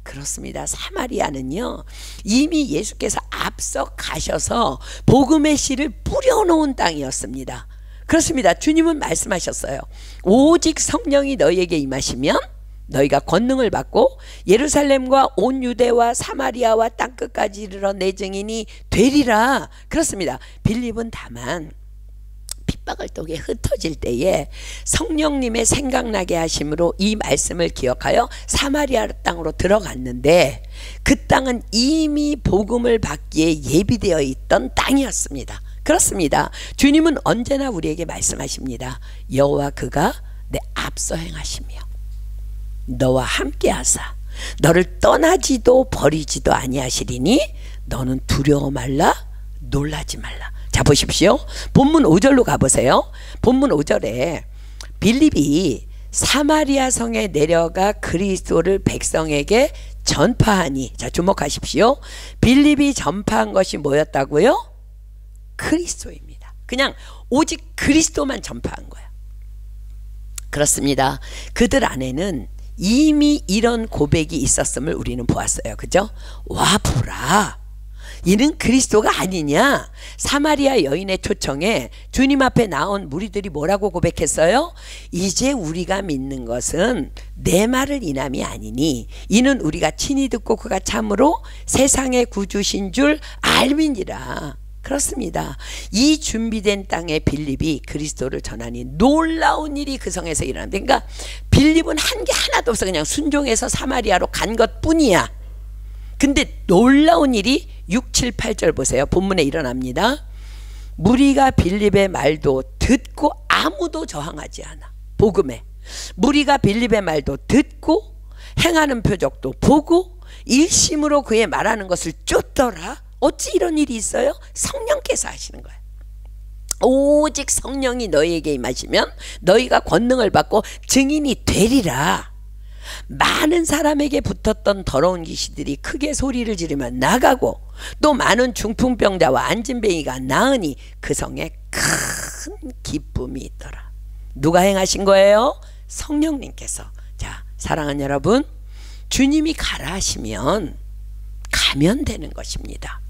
그렇습니다. 사마리아는요 이미 예수께서 앞서 가셔서 복음의 씨를 뿌려놓은 땅이었습니다. 그렇습니다. 주님은 말씀하셨어요. 오직 성령이 너희에게 임하시면 너희가 권능을 받고 예루살렘과 온 유대와 사마리아와 땅끝까지 이르러 내 증인이 되리라. 그렇습니다. 빌립은 다만 핍박을 통해 흩어질 때에 성령님의 생각나게 하심으로 이 말씀을 기억하여 사마리아 땅으로 들어갔는데 그 땅은 이미 복음을 받기에 예비되어 있던 땅이었습니다. 그렇습니다. 주님은 언제나 우리에게 말씀하십니다. 여호와 그가 내 앞서 행하시며 너와 함께 하사 너를 떠나지도 버리지도 아니하시리니 너는 두려워 말라 놀라지 말라. 자, 보십시오. 본문 5절로 가보세요. 본문 5절에 빌립이 사마리아 성에 내려가 그리스도를 백성에게 전파하니, 자 주목하십시오. 빌립이 전파한 것이 뭐였다고요? 그리스도입니다. 그냥 오직 그리스도만 전파한 거야. 그렇습니다. 그들 안에는 이미 이런 고백이 있었음을 우리는 보았어요. 그죠? 와 보라, 이는 그리스도가 아니냐. 사마리아 여인의 초청에 주님 앞에 나온 무리들이 뭐라고 고백했어요? 이제 우리가 믿는 것은 내 말을 인함이 아니니 이는 우리가 친히 듣고 그가 참으로 세상의 구주신 줄 알미니라. 그렇습니다. 이 준비된 땅에 빌립이 그리스도를 전하니 놀라운 일이 그 성에서 일어납니다. 그러니까 빌립은 한 게 하나도 없어. 그냥 순종해서 사마리아로 간 것뿐이야. 근데 놀라운 일이 6, 7, 8절 보세요. 본문에 일어납니다. 무리가 빌립의 말도 듣고 아무도 저항하지 않아. 복음에 무리가 빌립의 말도 듣고 행하는 표적도 보고 일심으로 그의 말하는 것을 쫓더라. 어찌 이런 일이 있어요? 성령께서 하시는 거예요. 오직 성령이 너희에게 임하시면 너희가 권능을 받고 증인이 되리라. 많은 사람에게 붙었던 더러운 귀신들이 크게 소리를 지르며 나가고 또 많은 중풍병자와 안진뱅이가 나으니 그 성에 큰 기쁨이 있더라. 누가 행하신 거예요? 성령님께서. 자, 사랑하는 여러분, 주님이 가라 하시면 가면 되는 것입니다.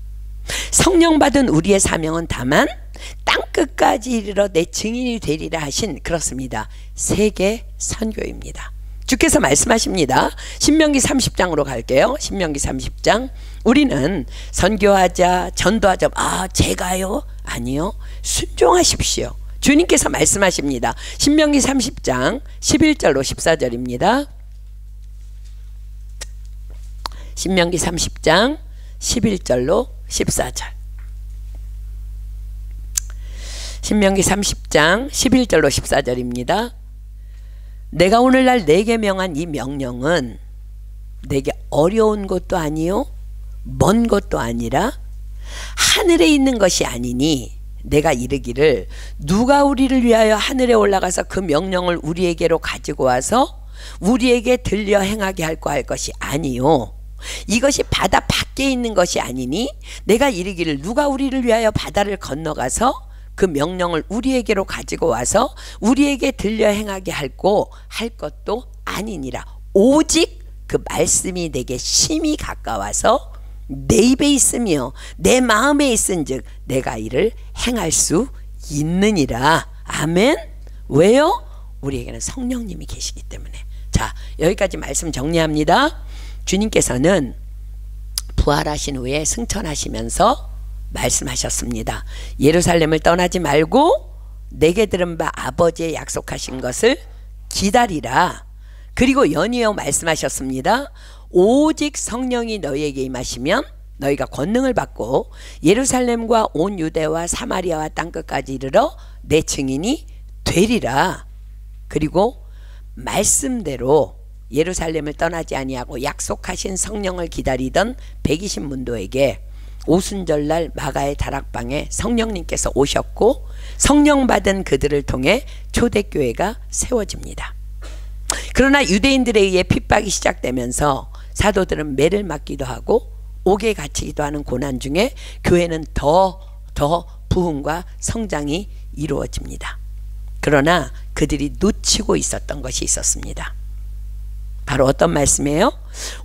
성령 받은 우리의 사명은 다만 땅끝까지 이르러 내 증인이 되리라 하신, 그렇습니다, 세계 선교입니다. 주께서 말씀하십니다. 신명기 30장으로 갈게요. 신명기 30장. 우리는 선교하자, 전도하자. 아, 제가요? 아니요. 순종하십시오. 주님께서 말씀하십니다. 신명기 30장 11절로 14절입니다. 신명기 30장 11절로 14절. 신명기 30장 11절로 14절입니다. 내가 오늘날 내게 명한 이 명령은 내게 어려운 것도 아니요 먼 것도 아니라 하늘에 있는 것이 아니니 내가 이르기를 누가 우리를 위하여 하늘에 올라가서 그 명령을 우리에게로 가지고 와서 우리에게 들려 행하게 할까 할 것이 아니요 이것이 바다 밖에 있는 것이 아니니 내가 이르기를 누가 우리를 위하여 바다를 건너가서 그 명령을 우리에게로 가지고 와서 우리에게 들려 행하게 할고 할 것도 아니니라. 오직 그 말씀이 내게 심히 가까워서 내 입에 있으며 내 마음에 있은즉 내가 이를 행할 수 있느니라. 아멘. 왜요? 우리에게는 성령님이 계시기 때문에. 자, 여기까지 말씀 정리합니다. 주님께서는 부활하신 후에 승천하시면서 말씀하셨습니다. 예루살렘을 떠나지 말고 내게 들은 바 아버지의 약속하신 것을 기다리라. 그리고 연이어 말씀하셨습니다. 오직 성령이 너희에게 임하시면 너희가 권능을 받고 예루살렘과 온 유대와 사마리아와 땅끝까지 이르러 내 증인이 되리라. 그리고 말씀대로 예루살렘을 떠나지 아니하고 약속하신 성령을 기다리던 120문도에게 오순절날 마가의 다락방에 성령님께서 오셨고 성령 받은 그들을 통해 초대교회가 세워집니다. 그러나 유대인들에 의해 핍박이 시작되면서 사도들은 매를 맞기도 하고 옥에 갇히기도 하는 고난 중에 교회는 더 부흥과 성장이 이루어집니다. 그러나 그들이 놓치고 있었던 것이 있었습니다. 바로 어떤 말씀이에요?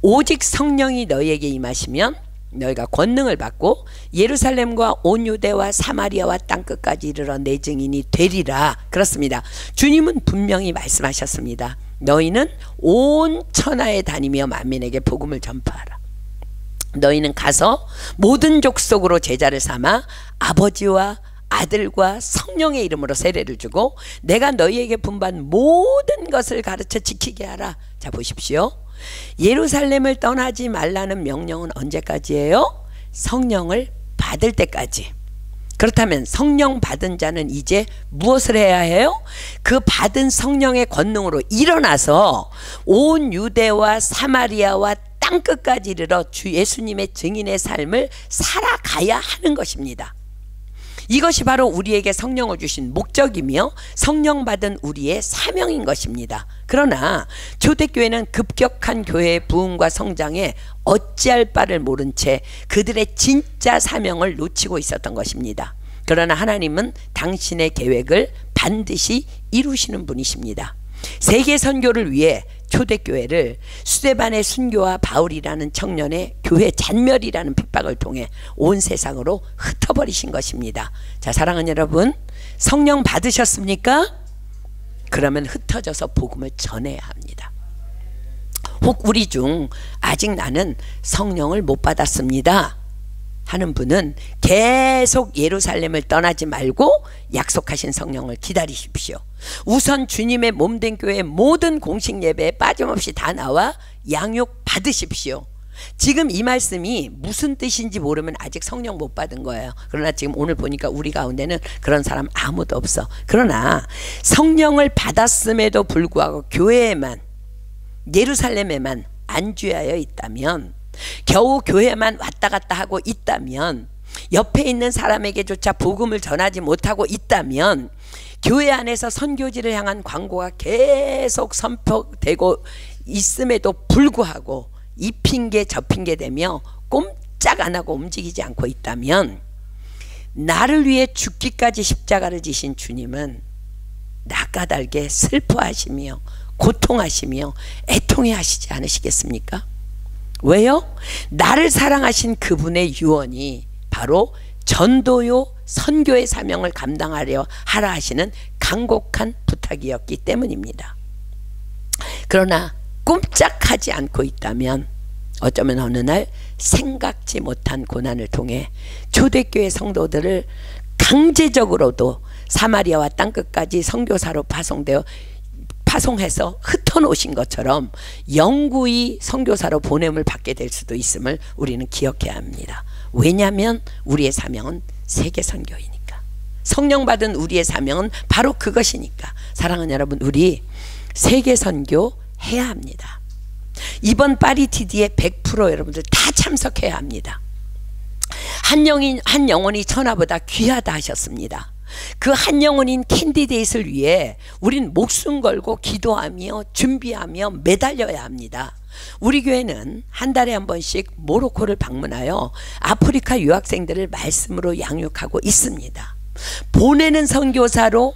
오직 성령이 너희에게 임하시면 너희가 권능을 받고 예루살렘과 온 유대와 사마리아와 땅끝까지 이르러 내 증인이 되리라. 그렇습니다. 주님은 분명히 말씀하셨습니다. 너희는 온 천하에 다니며 만민에게 복음을 전파하라. 너희는 가서 모든 족속으로 제자를 삼아 아버지와 아들과 성령의 이름으로 세례를 주고 내가 너희에게 분부한 모든 것을 가르쳐 지키게 하라. 자, 보십시오. 예루살렘을 떠나지 말라는 명령은 언제까지예요? 성령을 받을 때까지. 그렇다면 성령 받은 자는 이제 무엇을 해야 해요? 그 받은 성령의 권능으로 일어나서 온 유대와 사마리아와 땅끝까지 이르러 주 예수님의 증인의 삶을 살아가야 하는 것입니다. 이것이 바로 우리에게 성령을 주신 목적이며 성령 받은 우리의 사명인 것입니다. 그러나 초대교회는 급격한 교회의 부흥과 성장에 어찌할 바를 모른 채 그들의 진짜 사명을 놓치고 있었던 것입니다. 그러나 하나님은 당신의 계획을 반드시 이루시는 분이십니다. 세계 선교를 위해 초대교회를 스데반의 순교와 바울이라는 청년의 교회 잔멸이라는 핍박을 통해 온 세상으로 흩어버리신 것입니다. 자, 사랑하는 여러분, 성령 받으셨습니까? 그러면 흩어져서 복음을 전해야 합니다. 혹 우리 중 아직 나는 성령을 못 받았습니다 하는 분은 계속 예루살렘을 떠나지 말고 약속하신 성령을 기다리십시오. 우선 주님의 몸된 교회 모든 공식 예배에 빠짐없이 다 나와 양육 받으십시오. 지금 이 말씀이 무슨 뜻인지 모르면 아직 성령 못 받은 거예요. 그러나 지금 오늘 보니까 우리 가운데는 그런 사람 아무도 없어. 그러나 성령을 받았음에도 불구하고 교회에만, 예루살렘에만 안주하여 있다면, 겨우 교회만 왔다 갔다 하고 있다면, 옆에 있는 사람에게조차 복음을 전하지 못하고 있다면, 교회 안에서 선교지를 향한 광고가 계속 선포되고 있음에도 불구하고 이 핑계 저 핑계 대며 꼼짝 안 하고 움직이지 않고 있다면, 나를 위해 죽기까지 십자가를 지신 주님은 나 까닭에 슬퍼하시며 고통하시며 애통해 하시지 않으시겠습니까? 왜요? 나를 사랑하신 그분의 유언이 바로 전도요 선교의 사명을 감당하려 하라 하시는 간곡한 부탁이었기 때문입니다. 그러나 꼼짝하지 않고 있다면 어쩌면 어느 날 생각지 못한 고난을 통해 초대교회 성도들을 강제적으로도 사마리아와 땅끝까지 선교사로 파송해서 흩어놓으신 것처럼 영구히 선교사로 보냄을 받게 될 수도 있음을 우리는 기억해야 합니다. 왜냐하면 우리의 사명은 세계 선교이니까. 성령 받은 우리의 사명은 바로 그것이니까. 사랑하는 여러분, 우리 세계 선교 해야 합니다. 이번 파리TD에 100% 여러분들 다 참석해야 합니다. 한 영혼이 천하보다 귀하다 하셨습니다. 그 한 영혼인 캔디데이트를 위해 우린 목숨 걸고 기도하며 준비하며 매달려야 합니다. 우리 교회는 한 달에 한 번씩 모로코를 방문하여 아프리카 유학생들을 말씀으로 양육하고 있습니다. 보내는 선교사로,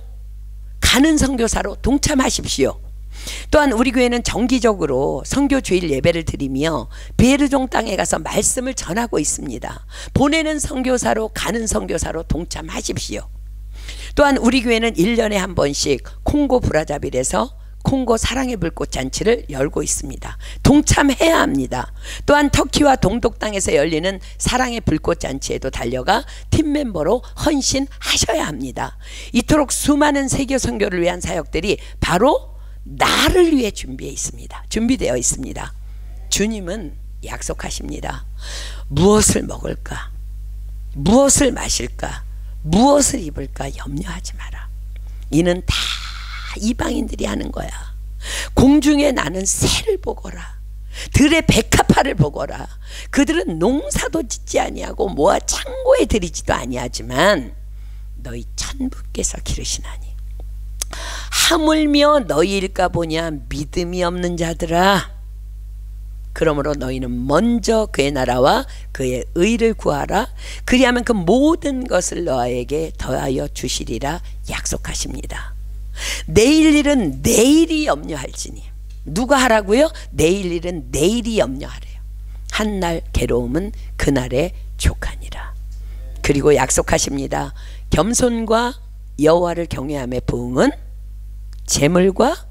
가는 선교사로 동참하십시오. 또한 우리 교회는 정기적으로 선교 주일 예배를 드리며 베르종 땅에 가서 말씀을 전하고 있습니다. 보내는 선교사로, 가는 선교사로 동참하십시오. 또한 우리 교회는 1년에 한 번씩 콩고 브라자빌에서 콩고 사랑의 불꽃 잔치를 열고 있습니다. 동참해야 합니다. 또한 터키와 동독 땅에서 열리는 사랑의 불꽃 잔치에도 달려가 팀 멤버로 헌신하셔야 합니다. 이토록 수많은 세계 선교를 위한 사역들이 바로 나를 위해 준비되어 있습니다. 주님은 약속하십니다. 무엇을 먹을까? 무엇을 마실까? 무엇을 입을까? 염려하지 마라. 이는 다 이방인들이 하는 거야. 공중에 나는 새를 보거라. 들의 백합화를 보거라. 그들은 농사도 짓지 아니하고 모아 창고에 들이지도 아니하지만 너희 천부께서 기르시나니 하물며 너희일까 보냐 믿음이 없는 자들아. 그러므로 너희는 먼저 그의 나라와 그의 의를 구하라. 그리하면 그 모든 것을 너에게 더하여 주시리라 약속하십니다. 내일 일은 내일이 염려할지니. 누가 하라고요? 내일 일은 내일이 염려하래요. 한날 괴로움은 그날에 족하니라. 그리고 약속하십니다. 겸손과 여호와를 경외함의 부흥은 재물과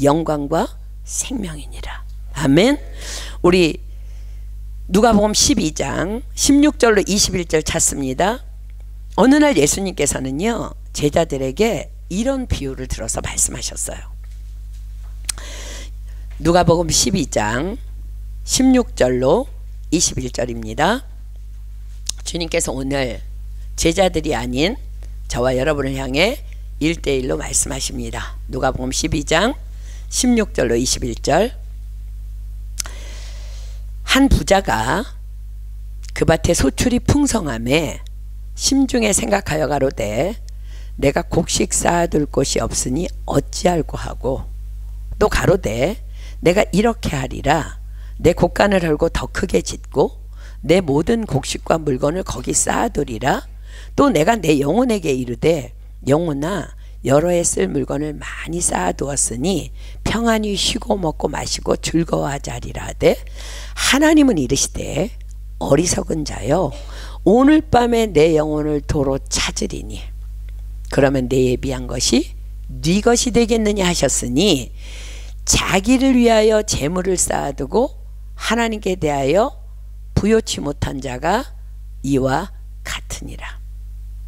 영광과 생명이니라. 아멘. 우리 누가복음 12장 16절로 21절 찾습니다. 어느 날 예수님께서는요 제자들에게 이런 비유를 들어서 말씀하셨어요. 누가복음 12장 16절로 21절입니다. 주님께서 오늘 제자들이 아닌 저와 여러분을 향해 1대1로 말씀하십니다. 누가복음 12장 16절로 21절. 한 부자가 그 밭에 소출이 풍성함에 심중에 생각하여 가로되 내가 곡식 쌓아둘 곳이 없으니 어찌할꼬 하고, 또 가로되 내가 이렇게 하리라. 내 곡간을 헐고 더 크게 짓고 내 모든 곡식과 물건을 거기 쌓아두리라. 또 내가 내 영혼에게 이르되 영혼아 여러 해 쓸 물건을 많이 쌓아두었으니 평안히 쉬고 먹고 마시고 즐거워하자리라 하되 하나님은 이르시되 어리석은 자여 오늘 밤에 내 영혼을 도로 찾으리니 그러면 내 예비한 것이 네 것이 되겠느냐 하셨으니 자기를 위하여 재물을 쌓아두고 하나님께 대하여 부요치 못한 자가 이와 같으니라.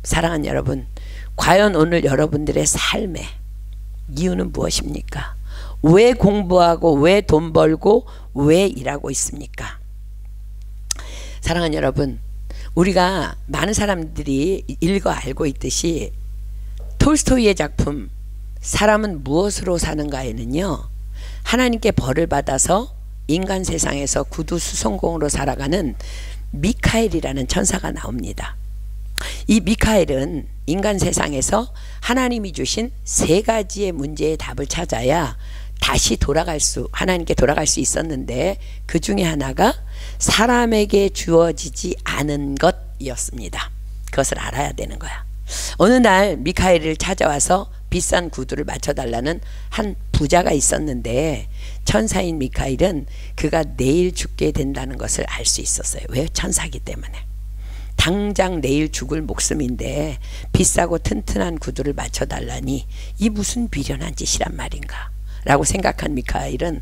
사랑하는 여러분, 과연 오늘 여러분들의 삶의 이유는 무엇입니까? 왜 공부하고 왜 돈 벌고 왜 일하고 있습니까? 사랑하는 여러분, 우리가 많은 사람들이 읽어 알고 있듯이 톨스토이의 작품 사람은 무엇으로 사는가에는요, 하나님께 벌을 받아서 인간 세상에서 구두 수송공으로 살아가는 미카엘이라는 천사가 나옵니다. 이 미카엘은 인간 세상에서 하나님이 주신 세 가지의 문제의 답을 찾아야 다시 하나님께 돌아갈 수 있었는데, 그 중에 하나가 사람에게 주어지지 않은 것이었습니다. 그것을 알아야 되는 거야. 어느 날 미카엘을 찾아와서 비싼 구두를 맞춰달라는 한 부자가 있었는데, 천사인 미카엘은 그가 내일 죽게 된다는 것을 알 수 있었어요. 왜? 천사기 때문에. 당장 내일 죽을 목숨인데 비싸고 튼튼한 구두를 맞춰달라니 이 무슨 비련한 짓이란 말인가 라고 생각한 미카엘은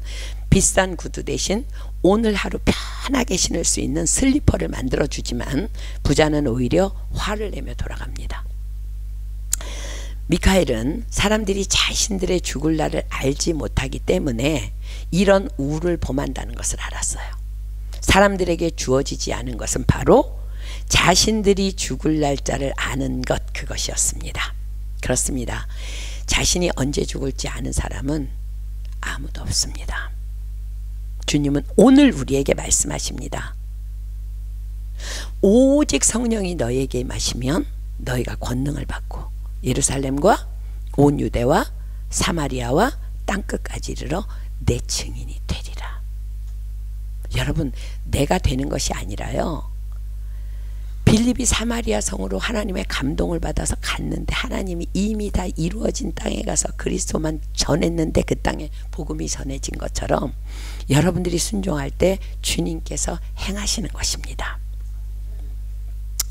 비싼 구두 대신 오늘 하루 편하게 신을 수 있는 슬리퍼를 만들어주지만 부자는 오히려 화를 내며 돌아갑니다. 미카엘은 사람들이 자신들의 죽을 날을 알지 못하기 때문에 이런 우를 범한다는 것을 알았어요. 사람들에게 주어지지 않은 것은 바로 자신들이 죽을 날짜를 아는 것, 그것이었습니다. 그렇습니다. 자신이 언제 죽을지 아는 사람은 아무도 없습니다. 주님은 오늘 우리에게 말씀하십니다. 오직 성령이 너희에게 임하시면 너희가 권능을 받고 예루살렘과 온 유대와 사마리아와 땅끝까지 이르러 내 증인이 되리라. 여러분, 내가 되는 것이 아니라요, 빌립이 사마리아 성으로 하나님의 감동을 받아서 갔는데 하나님이 이미 다 이루어진 땅에 가서 그리스도만 전했는데 그 땅에 복음이 전해진 것처럼 여러분들이 순종할 때 주님께서 행하시는 것입니다.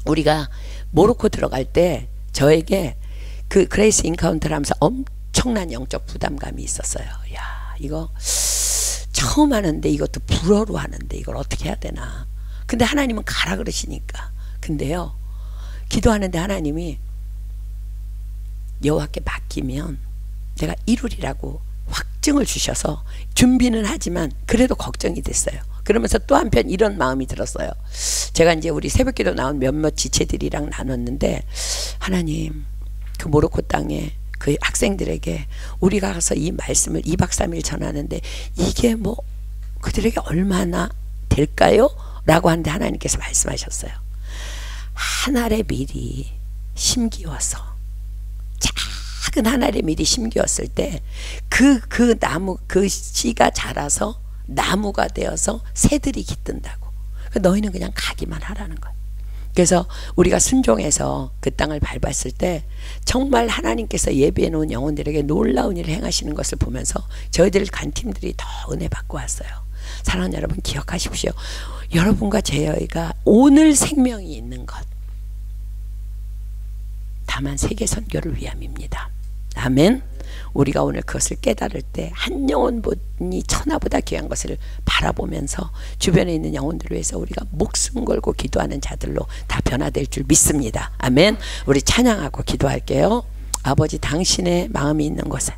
우리가 모로코 들어갈 때 저에게 그 그레이스 인카운터를 하면서 엄청난 영적 부담감이 있었어요. 야, 이거 처음 하는데, 이것도 불어로 하는데 이걸 어떻게 해야 되나. 근데 하나님은 가라 그러시니까. 근데요, 기도하는데 하나님이 여호와께 맡기면 내가 이루리라고 확증을 주셔서 준비는 하지만 그래도 걱정이 됐어요. 그러면서 또 한편 이런 마음이 들었어요. 제가 이제 우리 새벽기도 나온 몇몇 지체들이랑 나눴는데, 하나님, 그 모로코 땅에 그 학생들에게 우리가 가서 이 말씀을 2박 3일 전하는데 이게 뭐 그들에게 얼마나 될까요? 라고 하는데 하나님께서 말씀하셨어요. 한 알의 밀이 심기워서, 작은 한 알의 밀이 심기웠을 때 그 나무, 그 씨가 자라서 나무가 되어서 새들이 깃든다고. 너희는 그냥 가기만 하라는 거예요. 그래서 우리가 순종해서 그 땅을 밟았을 때 정말 하나님께서 예비해 놓은 영혼들에게 놀라운 일을 행하시는 것을 보면서 저희들 간 팀들이 더 은혜 받고 왔어요. 사랑하는 여러분, 기억하십시오. 여러분과 저희가 오늘 생명이 있는 것, 다만 세계 선교를 위함입니다. 아멘. 우리가 오늘 그것을 깨달을 때 한 영혼이 천하보다 귀한 것을 바라보면서 주변에 있는 영혼들을 위해서 우리가 목숨 걸고 기도하는 자들로 다 변화될 줄 믿습니다. 아멘. 우리 찬양하고 기도할게요. 아버지, 당신의 마음이 있는 곳에